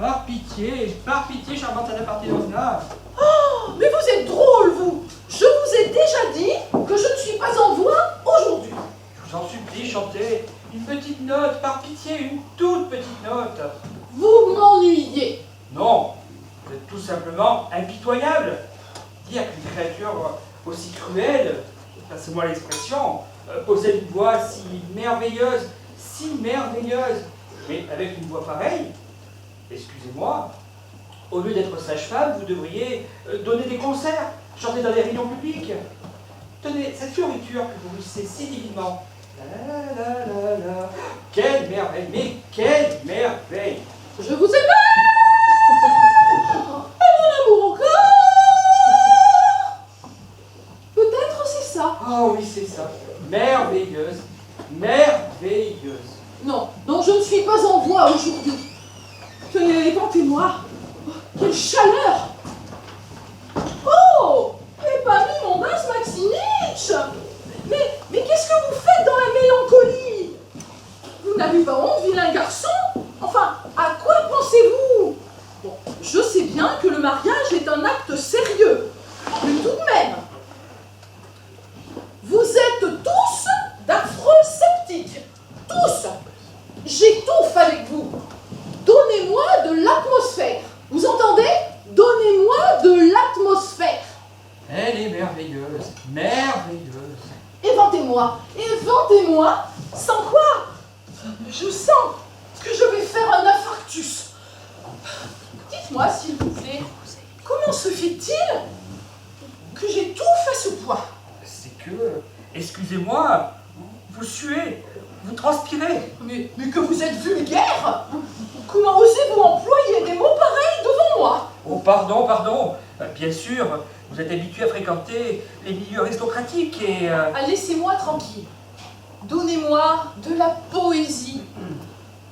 Par pitié, charmante Anna Parthenovna. Oh, mais vous êtes drôle, vous. Je vous ai déjà dit que je ne suis pas en voix aujourd'hui. Je vous en supplie, chantez une petite note, par pitié, une toute petite note. Vous m'ennuyez. Non, vous êtes tout simplement impitoyable. Dire qu'une créature aussi cruelle, passez-moi l'expression, possède une voix si merveilleuse, mais avec une voix pareille, excusez-moi, au lieu d'être sage-femme, vous devriez donner des concerts, chanter dans les réunions publiques. Tenez, cette fioriture que vous lissez si divinement. La, la, la, la. Quelle merveille, mais quelle merveille! Je vous aime. Mon amour encore. Peut-être c'est ça. Oh oui, c'est ça. Merveilleuse, merveilleuse. Non, non, je ne suis pas en voix aujourd'hui. Tenez, écoutez-moi. Quelle chaleur! Oh! Epaminondas Maximich! Mais qu'est-ce que vous faites dans la mélancolie? Vous n'avez pas honte, vilain garçon? Enfin, à quoi pensez-vous? Bon, je sais bien que le mariage est un acte sérieux, mais tout de même, vous êtes tous d'affreux sceptiques. Tous! J'étouffe avec vous. Donnez-moi de l'atmosphère. Vous entendez? Donnez-moi de l'atmosphère. Elle est merveilleuse, merveilleuse. Éventez-moi, sans quoi? Je sens que je vais faire un infarctus. Dites-moi, s'il vous plaît, comment se fait-il que j'étouffe à ce point? C'est que, excusez-moi, vous suez, vous transpirez. Mais que vous êtes vulgaire! Comment osez-vous employer des mots pareils devant moi? Oh, pardon. Bien sûr, vous êtes habitué à fréquenter les milieux aristocratiques et... Ah, laissez-moi tranquille. Donnez-moi de la poésie,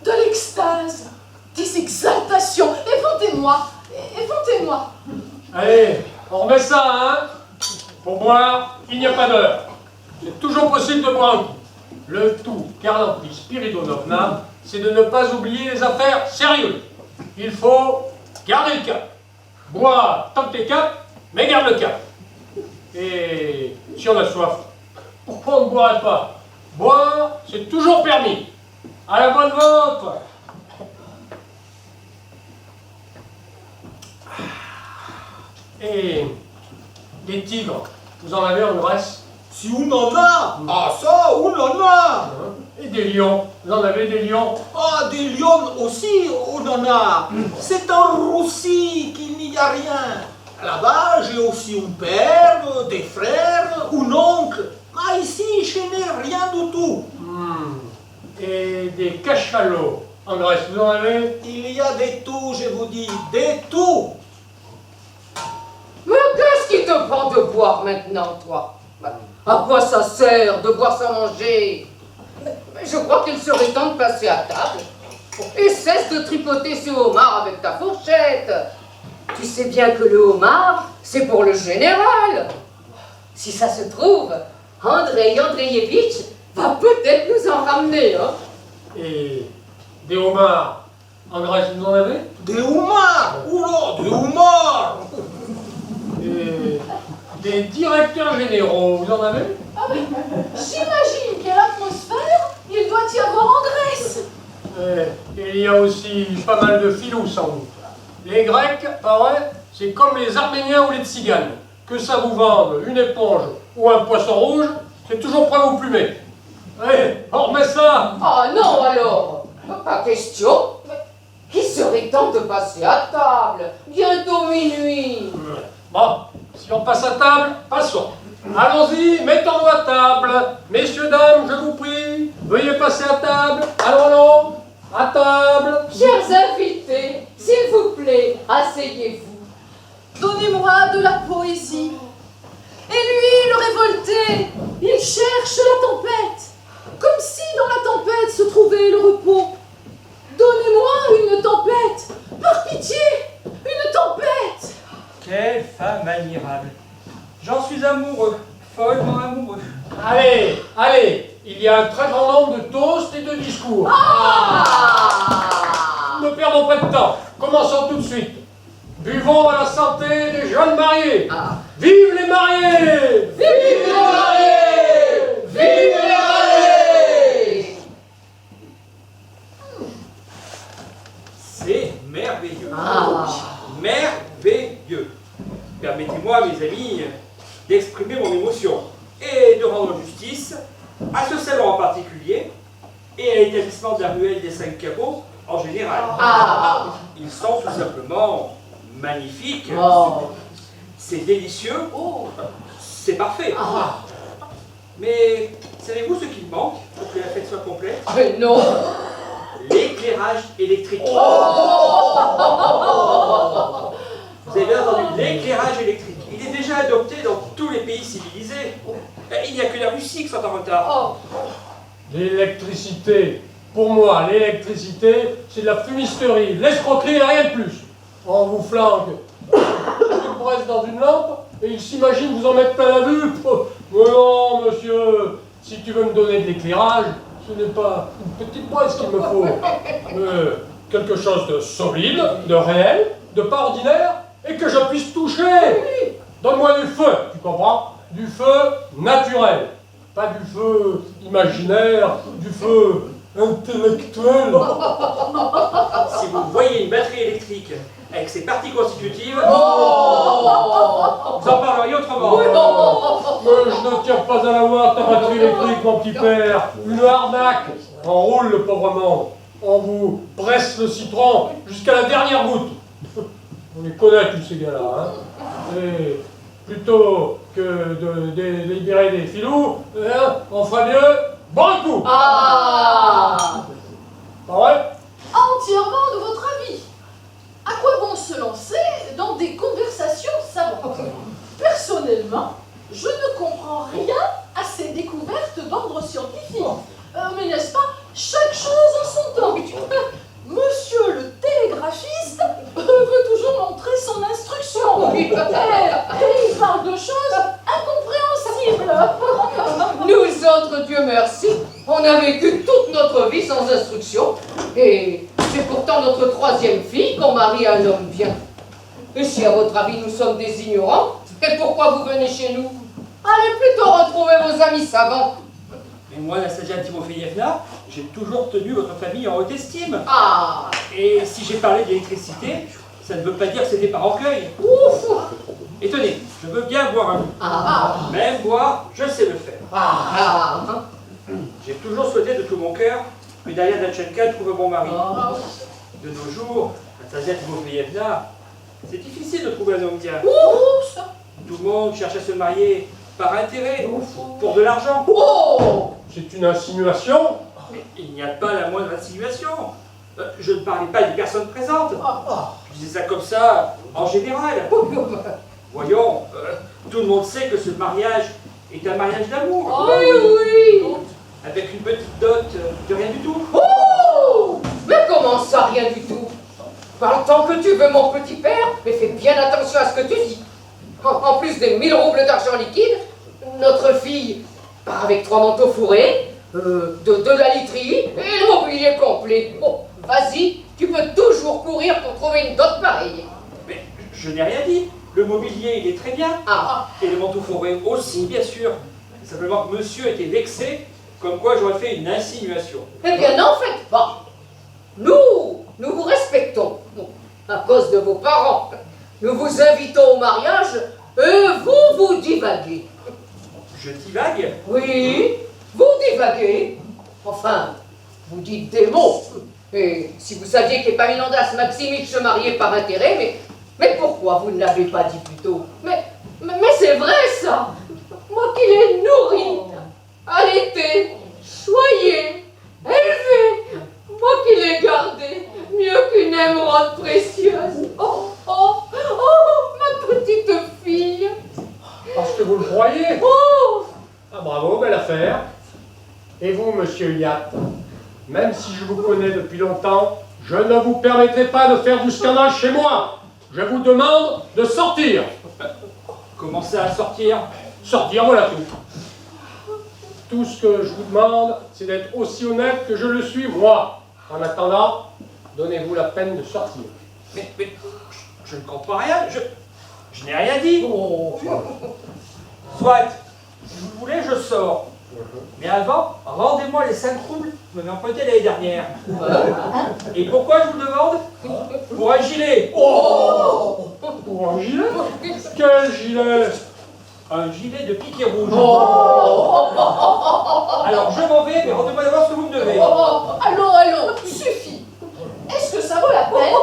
de l'extase, des exaltations. Éventez-moi. Allez, on remet ça, hein? Pour boire, il n'y a pas d'heure. C'est toujours possible de boire un coup. Le tout, Carlanti Spiridonovna, c'est de ne pas oublier les affaires sérieuses. Il faut garder le cap. Bois tant que t'es cap, mais garde le cap. Et si on a soif, pourquoi on ne boirait pas? Boire, c'est toujours permis. À la bonne vôtre. Et des tigres, vous en avez en Grèce? Si on en a, ah ça, on en a. Et des lions, vous en avez des lions? Ah, des lions aussi, on en a. C'est en Russie qu'il n'y a rien. Là-bas, j'ai aussi un père, des frères, un oncle. Mais ici, je n'ai rien du tout. Et des cachalots en Grèce, vous en avez? Il y a des tout, je vous dis, des tout. Mais qu'est-ce qui te prend de boire maintenant, toi? À quoi ça sert de boire sans manger? Je crois qu'il serait temps de passer à table. Et cesse de tripoter ce homard avec ta fourchette. Tu sais bien que le homard, c'est pour le général. Si ça se trouve, Andrei Andreevitch va peut-être nous en ramener, hein? Et des homards en Grèce, vous en avez? Des homards. Oula, des homards. Et des directeurs généraux, vous en avez? Ah oui, j'imagine quelle atmosphère il doit y avoir en Grèce. Et il y a aussi pas mal de filous, sans doute. Les Grecs, pareil, c'est comme les Arméniens ou les Tziganes. Que ça vous vende une éponge ou un poisson rouge, c'est toujours prêt à vous plumer. Allez, on remet ça. Ah non alors, pas question. Il serait temps de passer à table. Bientôt minuit. Bon, si on passe à table, passons. Allons-y, mettons-nous à table. Messieurs, dames, je vous prie, veuillez passer à table. Allons, à table. Chers invités, s'il vous plaît, asseyez-vous. Donnez-moi de la poésie. Et lui, le révolté, il cherche la tempête. Comme si dans la tempête se trouvait le repos. Donnez-moi une tempête. Par pitié, une tempête. Quelle femme admirable. J'en suis amoureux, follement amoureux. Allez, il y a un très grand nombre de toasts et de discours. Ah! Ne perdez perdons pas de temps. Commençons tout de suite. Buvons à la santé des jeunes mariés. Vive les mariés! Vive les mariés! Vive les mariés! C'est merveilleux. Ah. Merveilleux. Permettez-moi, mes amis, d'exprimer mon émotion et de rendre justice à ce salon en particulier et à l'établissement de la ruelle des 5 capots en général. Ah. Ils sont tout simplement magnifiques. Oh. C'est délicieux. C'est parfait. Ah. Mais savez-vous ce qui me manque pour que la fête soit complète? Non. L'éclairage électrique. Vous avez bien entendu, l'éclairage électrique. Il est déjà adopté dans tous les pays civilisés. Il n'y a que la Russie qui sont en retard. L'électricité, pour moi, l'électricité, c'est de la fumisterie, l'escroquerie et rien de plus. On vous flanque une braise dans une lampe et ils s'imaginent vous en mettre plein la vue. Mais non, monsieur, si tu veux me donner de l'éclairage, ce n'est pas une petite braise qu'il me faut, mais quelque chose de solide, de réel, de pas ordinaire, et que je puisse toucher. Donne-moi du feu, tu comprends? Du feu naturel, pas du feu imaginaire, du feu intellectuel. Si vous voyez une batterie électrique avec ses parties constitutives, vous en parleriez autrement. Mais je ne tiens pas à la voir, ta batterie électrique, mon petit père. Une arnaque. On roule le pauvre monde. On vous presse le citron jusqu'à la dernière goutte. On les connaît tous ces gars-là. Hein. Et plutôt que de libérer des filous, on ferait mieux bon coup. Ah. Pas vrai? Entièrement de votre avis. À quoi bon se lancer dans des conversations savantes? Personnellement, je ne comprends rien à ces découvertes d'ordre scientifique. Mais n'est-ce pas, chaque chose en son temps. Monsieur le télégraphiste veut toujours montrer son instruction. Et il parle de choses incompréhensibles. Nous autres, Dieu merci, on a vécu toute notre vie sans instruction. Et c'est pourtant notre troisième fille qu'on marie à un homme bien. Et si à votre avis nous sommes des ignorants, et pourquoi vous venez chez nous? Allez plutôt retrouver vos amis savants. Mais moi, Anastasia Timofeyevna, j'ai toujours tenu votre famille en haute estime. Ah. Et si j'ai parlé d'électricité, ça ne veut pas dire que c'était par orgueil. Ouf. Et tenez, je veux bien boire un coup. Ah. Même boire, je sais le faire. Ah. J'ai toujours souhaité de tout mon cœur que Daria Datchenka trouve un bon mari. De nos jours, Anastasia Timofeyevna, c'est difficile de trouver un homme bien. Tout le monde cherche à se marier par intérêt, pour de l'argent. C'est une insinuation. Mais il n'y a pas la moindre insinuation. Je ne parlais pas des personnes présentes. Je disais ça comme ça, en général. Voyons, tout le monde sait que ce mariage est un mariage d'amour. Oui. Avec une petite dot de rien du tout. Mais comment ça, rien du tout? Par tant que tu veux, mon petit père, mais fais bien attention à ce que tu dis. En plus des 1000 roubles d'argent liquide, notre fille part avec 3 manteaux fourrés, de la literie et le mobilier complet. Bon, vas-y, tu peux toujours courir pour trouver une dot pareille. Mais je n'ai rien dit. Le mobilier, il est très bien. Et le manteau fourré aussi, bien sûr. Simplement que monsieur était vexé, comme quoi j'aurais fait une insinuation. Eh bien, n'en faites pas. Nous vous respectons, à cause de vos parents. Nous vous invitons au mariage et vous divaguez. Je divague? Oui, vous divaguez. Enfin, vous dites des mots. Et si vous saviez qu'Epaminondas Maximitch se mariait par intérêt, mais pourquoi vous ne l'avez pas dit plus tôt? Mais c'est vrai ça. Moi qui l'ai nourri, allaité, choyé, élevé, moi qui l'ai gardé mieux qu'une émeraude précieuse. Oh, ma petite fille. Parce que vous le croyez? Ah bravo, belle affaire. Et vous, monsieur Yatt, même si je vous connais depuis longtemps, je ne vous permettrai pas de faire du scandale chez moi. Je vous demande de sortir. Comment ça, à sortir? Sortir, voilà tout. Tout ce que je vous demande, c'est d'être aussi honnête que je le suis, moi. En attendant, donnez-vous la peine de sortir. Mais je ne comprends rien, je n'ai rien dit. Soit, si vous voulez, je sors. Mais avant, rendez-moi les 5 roubles que vous m'avez empruntés l'année dernière. Et pourquoi je vous le demande? Pour un gilet. Pour un gilet? Quel gilet? Un gilet de piqué rouge. Alors je m'en vais, mais rendez-moi d'abord ce que vous me devez. Allons, suffit. Est-ce que ça vaut la peine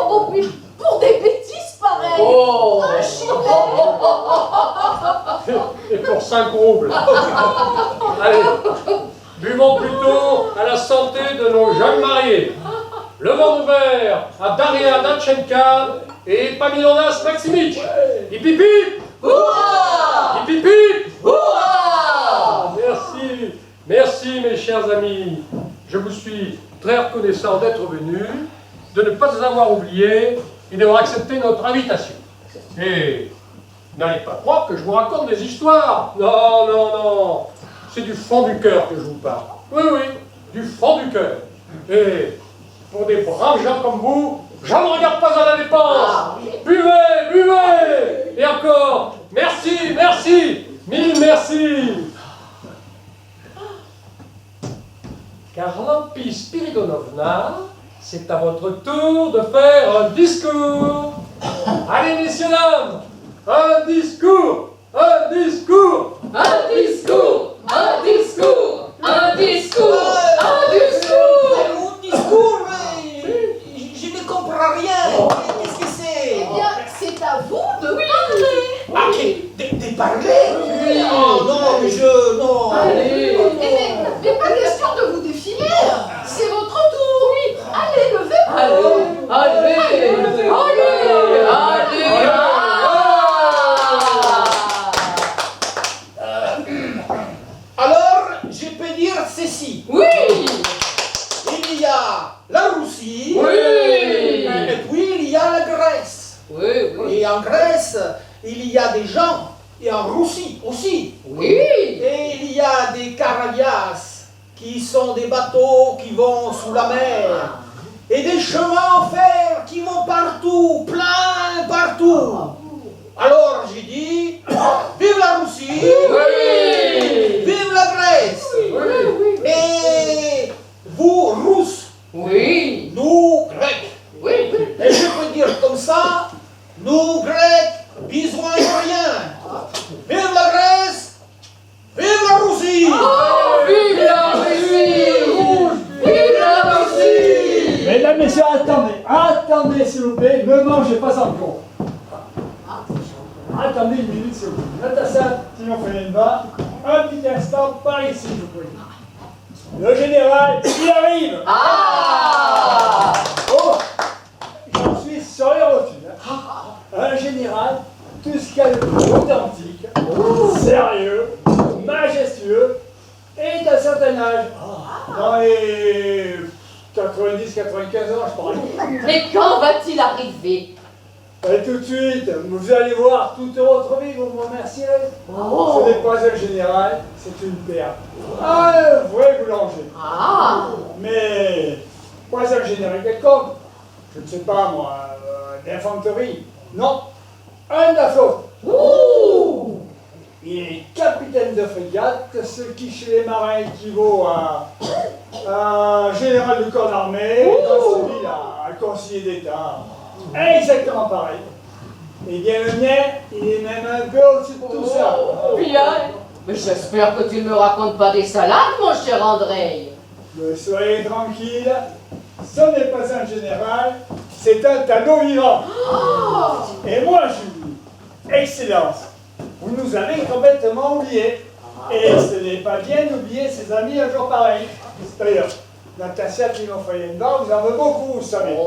pour des bêtises pareilles? Un gilet. Et pour 5 roubles. Allez, buvons plutôt à la santé de nos jeunes mariés. Le vent ouvert à Daria Datchenka et Pamilonas Maximich. Hip hip hip! Hurrah! Hip hip hip! Hurrah! Merci mes chers amis. Je vous suis très reconnaissant d'être venus, de ne pas avoir oublié et d'avoir accepté notre invitation. Et n'allez pas croire que je vous raconte des histoires. Non. C'est du fond du cœur que je vous parle. Oui, du fond du cœur. Et pour des braves gens comme vous, je ne regarde pas à la dépense. Buvez! Et encore, merci, mille merci. Karlampi Spiridonovna, c'est à votre tour de faire un discours. Allez, messieurs, dames, un discours. Un discours! Mon discours, je ne comprends rien. Qu'est-ce que c'est? Eh bien, c'est à vous de parler. Ah, de parler? Non, non. Allez. Mais pas question de vous défiler. C'est votre tour. Allez, levez-vous. Allez! Alors, je peux dire ceci. Oui! Il y a la Russie. Oui! Et puis il y a la Grèce. Oui! Et en Grèce, il y a des gens. Et en Russie aussi. Oui! Et il y a des caravanas qui sont des bateaux qui vont sous la mer. Et des chemins en fer qui vont partout, plein partout. Alors j'ai dit, vive la Russie, vive la Grèce. Et vous, Russes, Oui! nous, Grecs. Oui! Et je peux dire comme ça, nous, Grecs, besoin de rien. Vive la Grèce, vive la Russie. Vive la Russie! Vive la Russie! Mesdames, messieurs, attendez s'il vous plaît, ne mangez pas encore. Attendez une minute s'il vous plaît. Natacha Timofienova, un petit instant par ici, je vous prie. Le général, il arrive. Ah! Oh, j'en suis sur les rotules. Un général, tout ce qu'il y a de plus authentique, sérieux, majestueux et d'un certain âge. Dans les 90-95 ans, je parle. Mais quand va-t-il arriver? Et tout de suite, vous allez voir, toute votre vie, vous me remercierez. Ce n'est pas un général, c'est une perle. Un vrai boulanger. Ah! Mais pas un général quelconque. Je ne sais pas moi, d'infanterie. Non, un de la flotte. Il est capitaine de frégate, ce qui chez les marins équivaut à un général du corps d'armée, dans celui à un conseiller d'État. Exactement pareil. Eh bien le mien, il est même un peu au-dessus de tout ça. Bien! Mais j'espère que tu ne me racontes pas des salades, mon cher André! Mais soyez tranquille, ce n'est pas un général, c'est un tableau vivant. Et moi je vous dis, Excellence, vous nous avez complètement oubliés. Et ce n'est pas bien d'oublier ses amis un jour pareil. D'ailleurs, Natacha Timofienova vous en veut beaucoup, vous savez.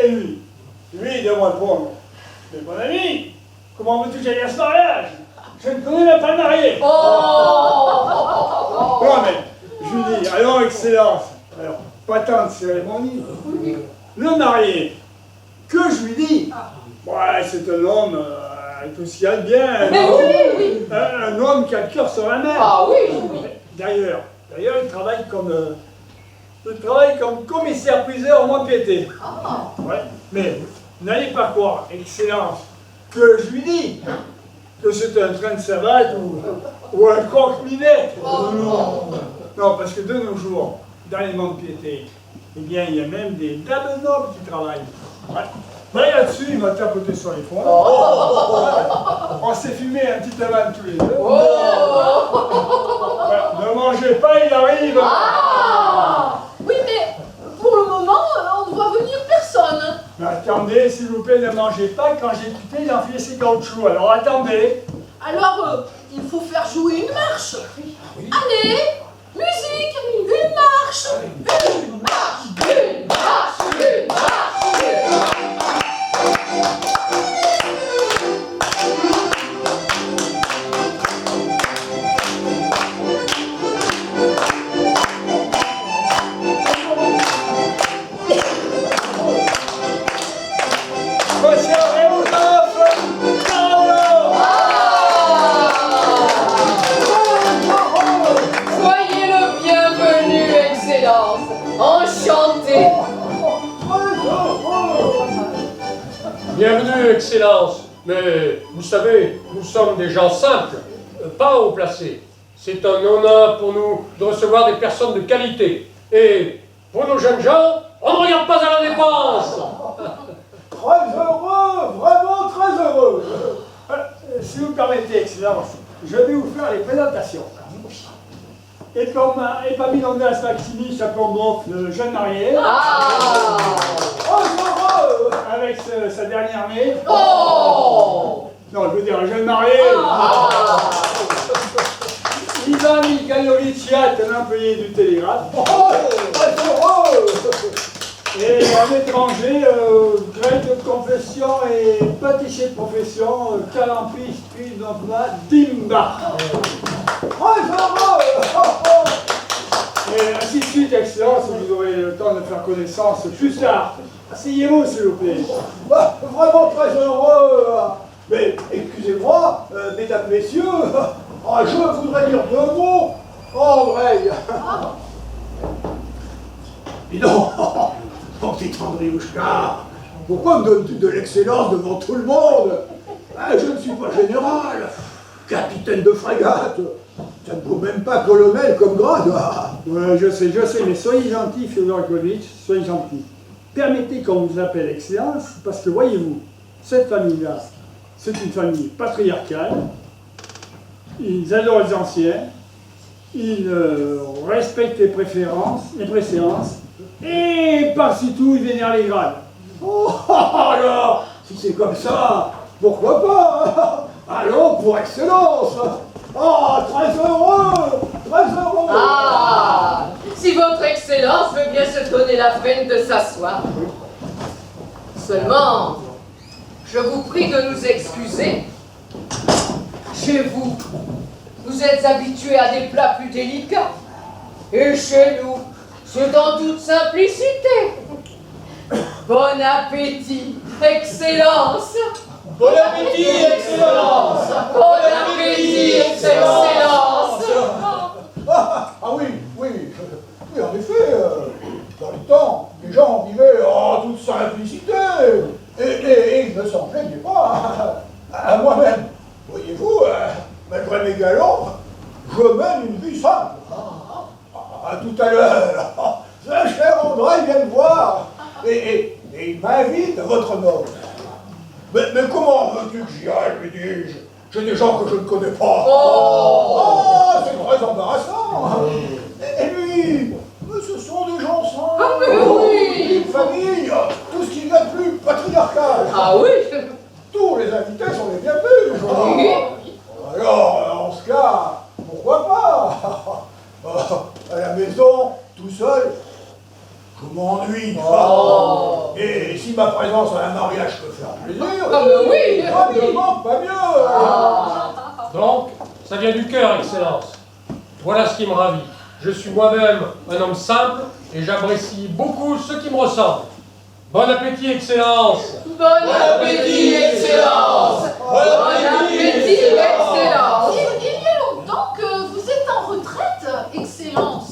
Et lui, de moi répondre, mais mon ami, comment veux-tu que j'aille à ce mariage? Je ne connais même pas le marié. Non mais, je lui dis, alors Excellence, alors, pas tant de cérémonie, le marié, que je lui dis, ouais, c'est un homme, tout ce qu'il y a de bien, un homme qui a le cœur sur la mer. Ah oui! D'ailleurs, il travaille comme Je travaille comme commissaire-priseur au Mont-de-Piété. Ah, Ouais, mais n'allez pas croire, Excellence, que je lui dis que c'est un train de savate ou un croque-minette. Non, non, parce que de nos jours, dans les Mont-de-Piété, eh bien, il y a même des dames nobles qui travaillent. Ouais. Ben, là-dessus, il m'a tapoté sur les fronts. On s'est fumé un petit tabac tous les deux. Voilà, ne mangez pas, il arrive. ah. Oui, mais pour le moment, on ne voit venir personne. Mais attendez, s'il vous plaît, ne mangez pas. Quand j'ai quitté, il a enfilé ses gauchos. Alors attendez. Alors, il faut faire jouer une marche. Allez, musique, une marche. Une marche, une marche, une marche. Monsieur Rémoulaf, Soyez le bienvenu, Excellence. Enchanté. Bienvenue, Excellence. Mais vous savez, nous sommes des gens simples, pas haut placés. C'est un honneur pour nous de recevoir des personnes de qualité. Et pour nos jeunes gens, on ne regarde pas à la dépense. Très heureux, vraiment très heureux. Si vous permettez, Excellence, je vais vous faire les présentations. Et comme Epaminondas Maximi Chapeau-Boff, le jeune marié, très heureux avec sa dernière née. Non, je veux dire, le jeune marié. Ivan Mikhailovitch Yat, un employé du télégraphe. Très heureux. Et un étranger, grec de confession et pâtissier de profession, calampiste, puis d'emploi, Dimba. Très heureux. Et ainsi de suite, Excellence, vous aurez le temps de faire connaissance plus tard. Asseyez-vous, s'il vous plaît. Vraiment très heureux. Mais excusez-moi, mesdames, messieurs, je voudrais dire deux mots en vrai. Dis donc, mon petit Andriouchka, pourquoi me donnes-tu de l'excellence devant tout le monde? Je ne suis pas général, capitaine de frégate. Ça ne vaut même pas colonel comme grade. Ouais, je sais, mais soyez gentil, Fyodor Ivanovitch, soyez gentil. Permettez qu'on vous appelle Excellence, parce que voyez-vous, cette famille-là, c'est une famille patriarcale. Ils adorent les anciens, ils respectent les préférences, et par-ci tout, ils vénèrent les grades. Oh, alors, si c'est comme ça, pourquoi pas? Allons pour excellence. Très heureux, très heureux. Si votre Excellence veut bien se donner la peine de s'asseoir. Seulement, je vous prie de nous excuser. Chez vous, vous êtes habitués à des plats plus délicats. Et chez nous, c'est en toute simplicité. Bon appétit, Excellence. Bon appétit, Excellence. Bon appétit, Excellence. Oui, en effet, dans le temps, les gens vivaient en toute simplicité, et il ne s'en plaignait pas à moi-même. Voyez-vous, malgré mes galons, je mène une vie simple. À tout à l'heure, ce cher André vient me voir, et il m'invite à votre noce. Mais comment veux-tu que j'y aille, lui dis-je? J'ai des gens que je ne connais pas. C'est très embarrassant. Et lui, ce sont des gens simples. Oui. Une famille, tout ce qu'il y a de plus patriarcal. Oui. Tous les invités sont les bienvenus. Oui. Alors, en ce cas, pourquoi pas? À la maison, tout seul, je m'ennuie. Et si ma présence à un mariage peut faire plaisir, Oui. ne manque pas mieux. Donc, ça vient du cœur, Excellence. Voilà ce qui me ravit. Je suis moi-même un homme simple et j'apprécie beaucoup ceux qui me ressemblent. Bon appétit, Excellence. Bon appétit, Excellence. Bon appétit, Excellence. Il y a longtemps que vous êtes en retraite, Excellence.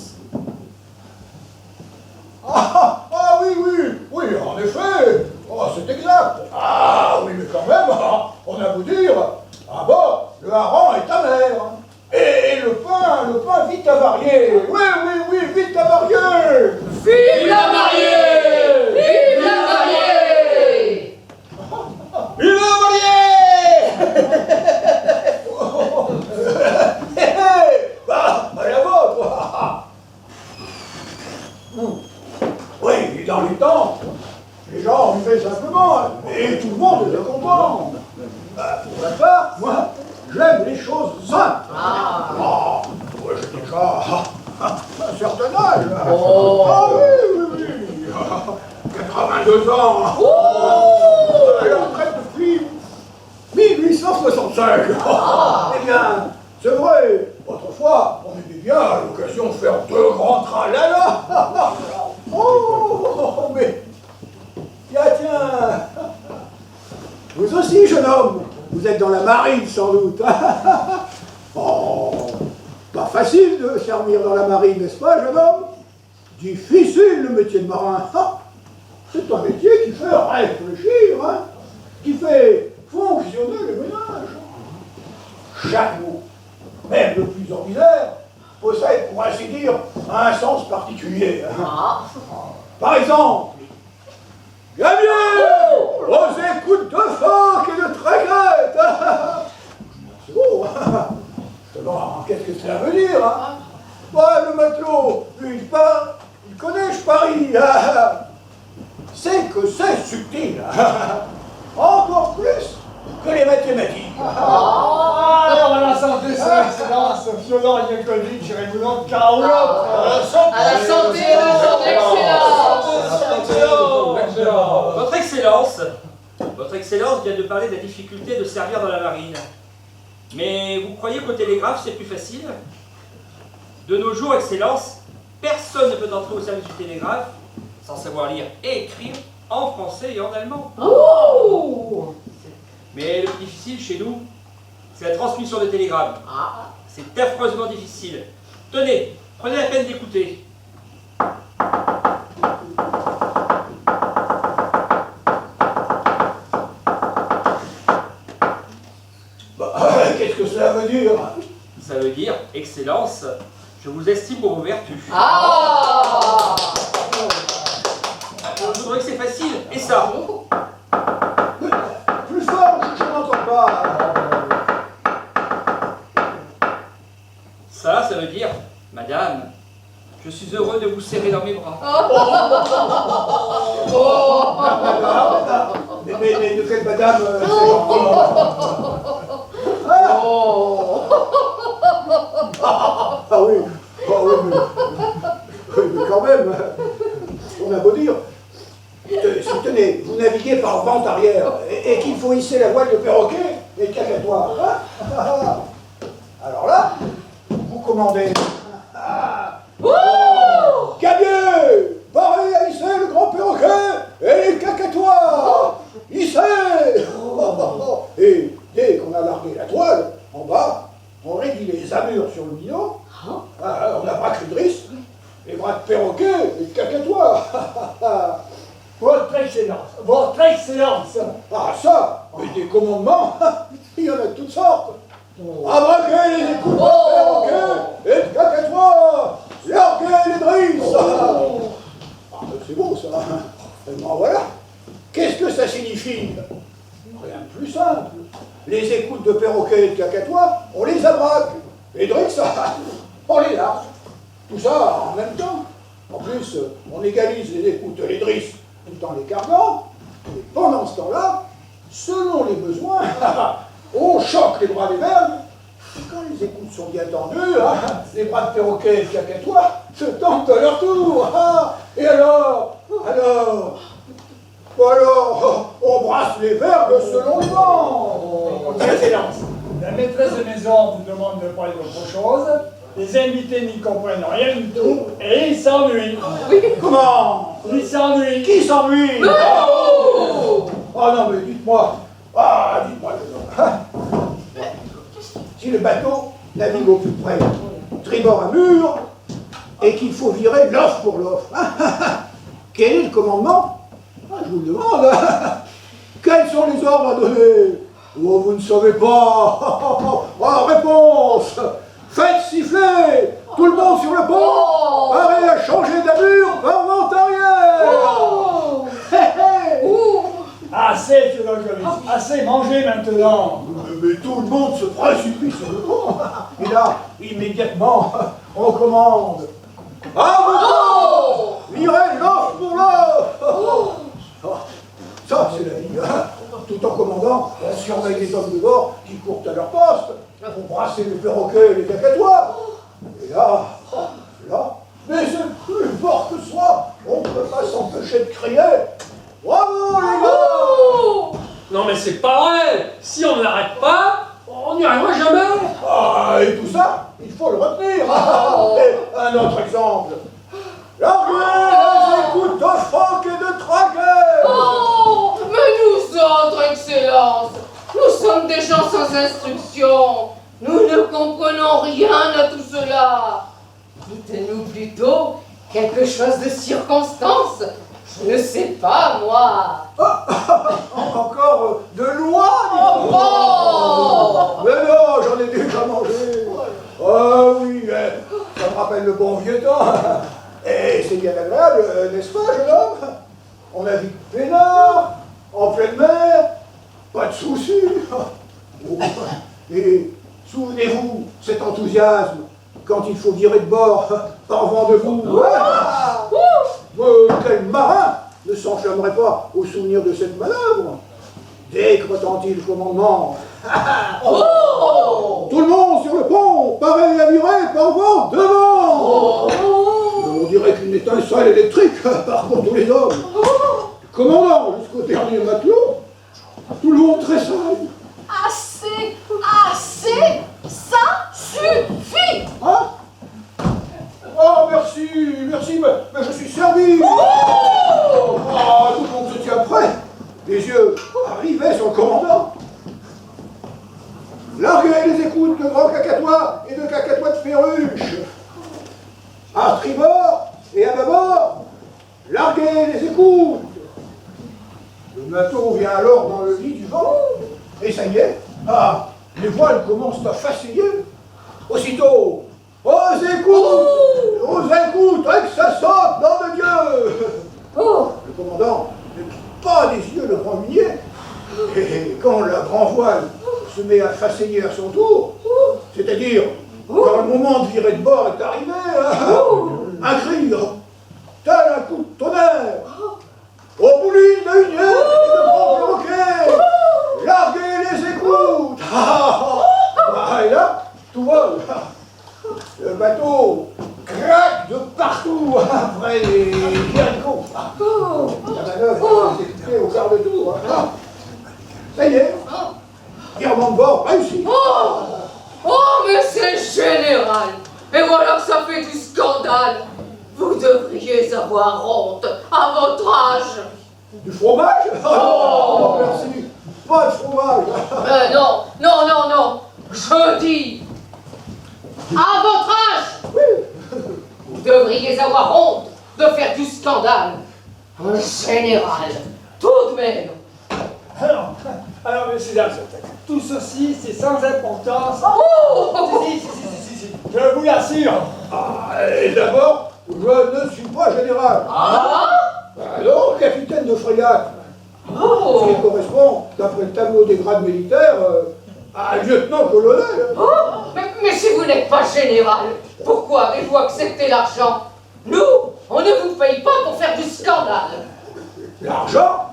dans les temps, les gens vivaient simplement, et tout le monde était content. Pour ma part, moi, j'aime les choses simples. Moi, j'ai déjà un certain âge. Ah oui. 82 ans. À la retraite depuis 1865. Eh bien, c'est vrai, autrefois, on était bien à l'occasion de faire 2 grands tralala. Oh, mais... Tiens. Vous aussi, jeune homme, vous êtes dans la marine, sans doute. Oh, pas facile de servir dans la marine, n'est-ce pas, jeune homme? Difficile, le métier de marin. C'est un métier qui fait réfléchir, qui fait fonctionner le ménage. Chaque mot, même le plus ordinaire, possède, pour ainsi dire, un sens particulier. Par exemple, Gabriel, aux écoutes de phoques et de traguettes. C'est beau. Seulement, qu'est-ce que cela veut dire? Le matelot, lui, il connaît Paris. C'est que c'est subtil. Encore plus que les mathématiques. Alors, à la santé, son excellence, Fiodor Yakovitch Rémoulon Karolov. À la santé de son excellence. Votre Excellence vient de parler de la difficulté de servir dans la marine. Mais vous croyez qu'au télégraphe, c'est plus facile? De nos jours, Excellence, personne ne peut entrer au service du télégraphe sans savoir lire et écrire en français et en allemand. Mais le plus difficile chez nous, c'est la transmission de télégrammes. C'est affreusement difficile. Tenez, prenez la peine d'écouter. Qu'est-ce que cela veut dire? Ça veut dire, Excellence, je vous estime pour vos vertus. Vous trouvez que c'est facile? Et ça? Plus fort, je n'entends pas. Ça veut dire, Madame, je suis heureux de vous serrer dans mes bras. Mais de quelle madame mais quand même, on a beau dire, tenez, vous naviguez par vent arrière et qu'il faut hisser la voile de perroquet et de cacatoire. Alors là, vous commandez. Gabier, parez à hisser le grand perroquet et les cacatoires. Hissez. Et dès qu'on a largué la toile, en bas, on réduit les amures sur le minot, on abraque les drisses, les bras de perroquet et de cacatoires. Votre Excellence. Ça, avec des commandements, il y en a de toutes sortes. Abraquer les écoutes de perroquet et de cacatoires, larguer les drisses. C'est beau ça. Voilà. Qu'est-ce que ça signifie? Rien de plus simple. Les écoutes de perroquet et de cacatois, on les abraque. Les drisses, on les largue. Tout ça en même temps. En plus, on égalise les écoutes et les drisses tout en les carguant. Et pendant ce temps-là, selon les besoins, on choque les bras des vergues. Et quand les écoutes sont bien tendues, les bras de perroquet et de cacatois se tendent à leur tour. Et alors, on brasse les vergues selon le vent. Votre Excellence, la maîtresse de maison vous demande de parler d'autre chose. Les invités n'y comprennent rien du tout et ils s'ennuient. Comment? Ils s'ennuient. Qui s'ennuie? Oh non, mais dites-moi. Dites-moi, si le bateau navigue au plus près, tribord à mur, et qu'il faut virer l'offre pour l'offre, quel est le commandement? Je vous le demande. Quels sont les ordres à donner? Oh, vous ne savez pas. Réponse. Faites siffler tout le monde sur le pont. Paré à changer d'allure par vent arrière. Assez, Fiodor Yakovitch. Assez, mangez maintenant. Mais tout le monde se précipite sur le pont. Et là, immédiatement, on commande. À vous! Virez l'offre pour l'offre. cependant, on surveille les hommes de bord qui courent à leur poste, pour brasser les perroquets et les cacatois. Et là, mais c'est plus fort que soi, on ne peut pas s'empêcher de crier. Bravo les gars! Non mais c'est pas vrai. Si on n'arrête pas, on n'y arrivera jamais. Ah, et tout ça, il faut le retenir. Et un autre exemple. Larguez les écoutes de phoque et de traquet. Oh, mais nous autres, Excellence, nous sommes des gens sans instruction. Nous ne comprenons rien à tout cela. Dites-nous plutôt quelque chose de circonstance. Je ne sais pas, moi. Encore de loi, dis-donc. Oh! Mais non, j'en ai déjà mangé. Ah oui, ça me rappelle le bon vieux temps. Et c'est bien agréable, n'est-ce pas, jeune homme? On navigue peinard, en pleine mer, pas de soucis. Et souvenez-vous, cet enthousiasme, quand il faut virer de bord par vent de boue. Quel marin ne s'enflammerait pas au souvenir de cette manœuvre? Dès que retentit le commandement, tout le monde sur le pont, pareil à virer par vent devant. On dirait qu'une étincelle électrique parcourt tous les hommes. Du commandant jusqu'au dernier matelot, tout le monde tressaille. Assez, ça suffit. Hein? Oh, merci, mais je suis servi. Ah, tout le monde se tient prêt, les yeux rivés sur le commandant. Larguez les écoutes de grands cacatois et de cacatois de perruche. À tribord et à bâbord, larguez les écoutes. Le bateau vient alors dans le lit du vent, et ça y est, les voiles commencent à faceiller. Aussitôt, aux écoutes, et que ça saute, nom de Dieu! Le commandant ne quitte pas des yeux le grand minier, et quand la grand voile se met à faceiller à son tour, c'est-à-dire quand le moment de virer de bord est arrivé, un cri, tel un coup de tonnerre, aux boulines de huniers et de grands perroquets, larguez les écoutes! Et là, tout vole. Le bateau craque de partout après les haricots. La manœuvre est exécutée au quart de tour. Ça y est, virement de bord réussi. Oh, mais c'est général. Et voilà que ça fait du scandale. Vous devriez avoir honte à votre âge. Du fromage? Oh, merci. Pas de fromage. Non. Je dis, à votre âge, vous devriez avoir honte de faire du scandale. Un général, tout de même. Alors, messieurs, dames, tout ceci, c'est sans importance. Si, je vous l'assure. Et d'abord, je ne suis pas général. Non, capitaine de frégate. Ce qui correspond, d'après le tableau des grades militaires, à un lieutenant-colonel. Mais si vous n'êtes pas général, pourquoi avez-vous accepté l'argent? Nous, on ne vous paye pas pour faire du scandale. L'argent?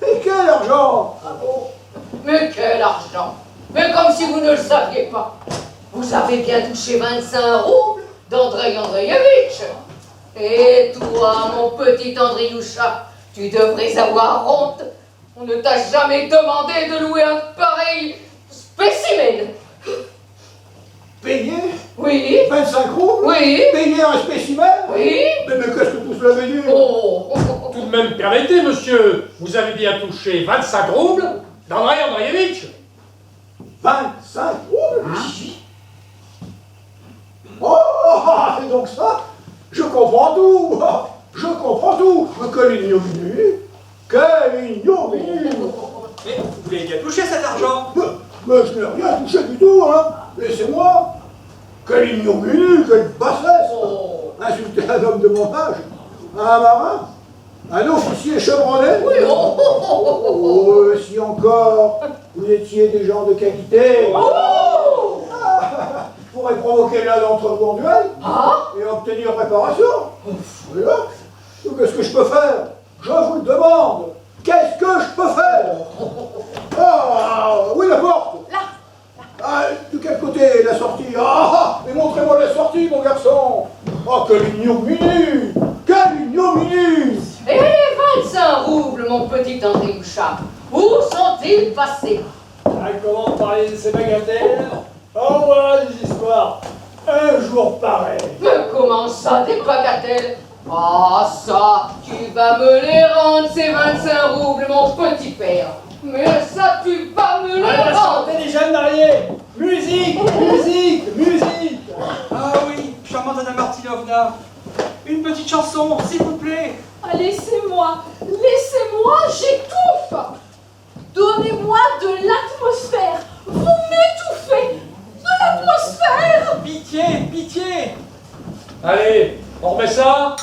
Mais quel argent? Mais quel argent? Mais comme si vous ne le saviez pas. Vous avez bien touché 25 roubles d'Andrei Andreevitch. Et toi, mon petit Andrioucha, tu devrais avoir honte. On ne t'a jamais demandé de louer un pareil spécimen. Payer? Oui. 25 roubles? Oui. Payer un spécimen? Oui. Mais qu'est-ce que tout cela veut dire? Tout de même, permettez, monsieur, vous avez bien touché 25 roubles d'Andrei Andreevitch. 25 roubles? Et donc ça, je comprends tout. Mais quelle ignominie! Quelle ignominie! Mais vous l'avez bien touché cet argent. Mais je n'ai rien touché du tout, hein. Laissez-moi. Quelle ignominie, quelle bassesse! Insulter un homme de mon âge, un marin, un officier chevronné. Si encore vous étiez des gens de qualité, je pourrais provoquer l'un d'entre vous en duel et obtenir réparation. Et là, qu'est-ce que je peux faire? Je vous le demande. Qu'est-ce que je peux faire? Où est la porte? Là. Ah, de quel côté la sortie? Ah, mais montrez-moi la sortie, mon garçon. Oh, quelle ignominie! Quelle ignominie! Et les 25 roubles, mon petit André Bouchard, où sont-ils passés? Ah, comment parler de ces bagatelles? Oh, voilà des histoires. Un jour pareil. Mais comment ça, des bagatelles? Ah, ça, tu vas me les rendre, ces 25 roubles, mon petit père. Mais ça, tu vas me les À la rendre. santé des jeunes mariés. Musique, musique, musique. Ah oui, charmante Anna Martinovna. Une petite chanson, s'il vous plaît. Ah, laissez-moi, j'étouffe. Donnez-moi de l'atmosphère. Vous m'étouffez. De l'atmosphère. Pitié, pitié. Allez, on remet ça.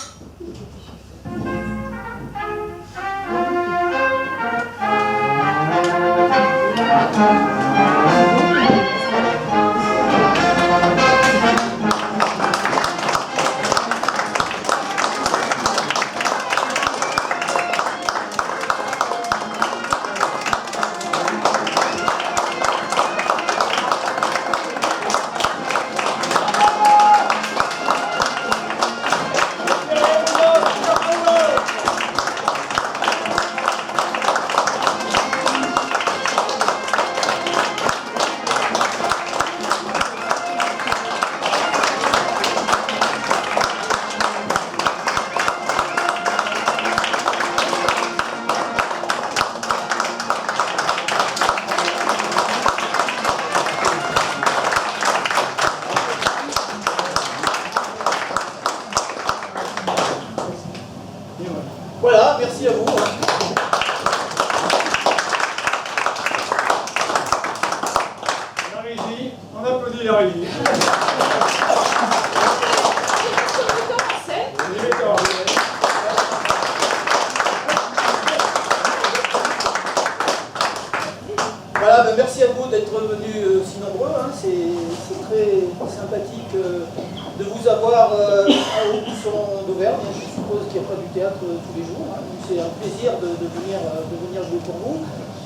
Voilà, merci à vous. La régie, on applaudit la régie. Les metteurs. Voilà, ben merci à vous d'être venus si nombreux. Hein. C'est très sympathique de vous avoir à Aubusson d'Auvergne. Je suppose qu'il n'y a pas du théâtre tous les jours. Hein. C'est un plaisir de venir jouer pour vous.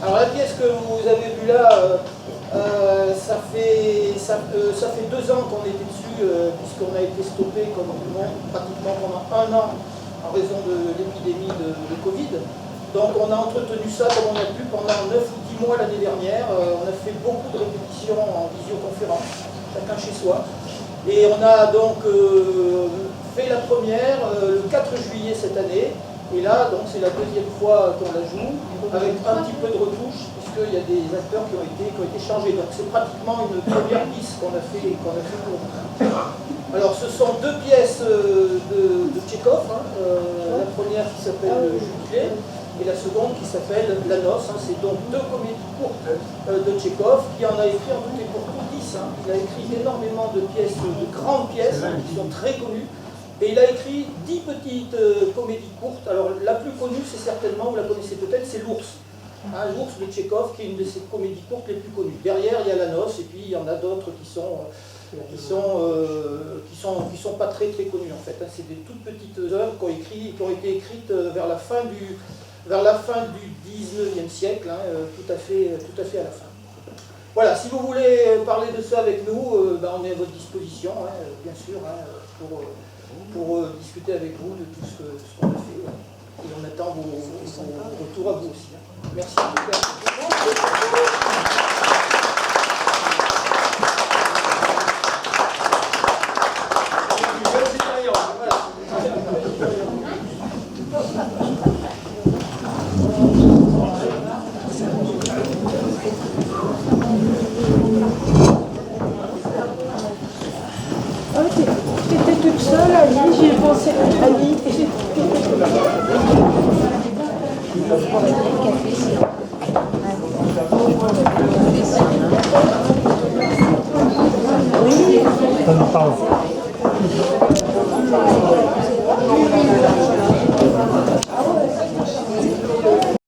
Alors la pièce que vous avez vue là, ça fait 2 ans qu'on était dessus, puisqu'on a été stoppé comme tout le monde pratiquement pendant 1 an en raison de l'épidémie de Covid. Donc on a entretenu ça comme on a pu pendant 9 ou 10 mois l'année dernière. On a fait beaucoup de répétitions en visioconférence, chacun chez soi. Et on a donc fait la première le 4 juillet cette année. Et là, donc c'est la 2e fois qu'on la joue, avec un petit peu de retouche, puisqu'il y a des acteurs qui ont été changés. Donc c'est pratiquement une première pièce qu'on a fait pour nous. Alors ce sont 2 pièces de Tchekhov. Hein. La première qui s'appelle Le Jubilé, et la seconde qui s'appelle La Noce. Hein. C'est donc 2 comédies courtes de Tchekhov, qui en a écrit en tout et pour tout 10. Hein. Il a écrit énormément de pièces, de grandes pièces, hein, qui sont très connues. Et il a écrit 10 petites comédies courtes. Alors la plus connue, c'est certainement, vous la connaissez peut-être, c'est L'Ours. Hein, L'Ours de Tchekhov, qui est une de ses comédies courtes les plus connues. Derrière, il y a La Noce, et puis il y en a d'autres qui sont pas très connues en fait. Hein. C'est des toutes petites œuvres qui ont été écrites vers la fin du 19e siècle, hein, tout à fait à la fin. Voilà, si vous voulez parler de ça avec nous, on est à votre disposition, hein, bien sûr, hein, pour discuter avec vous de tout ce qu'on a fait. Ouais. Et on attend vos retours à vous aussi. Hein. Merci. J'étais toute seule, Ali, j'y ai pensé. Ali, oui.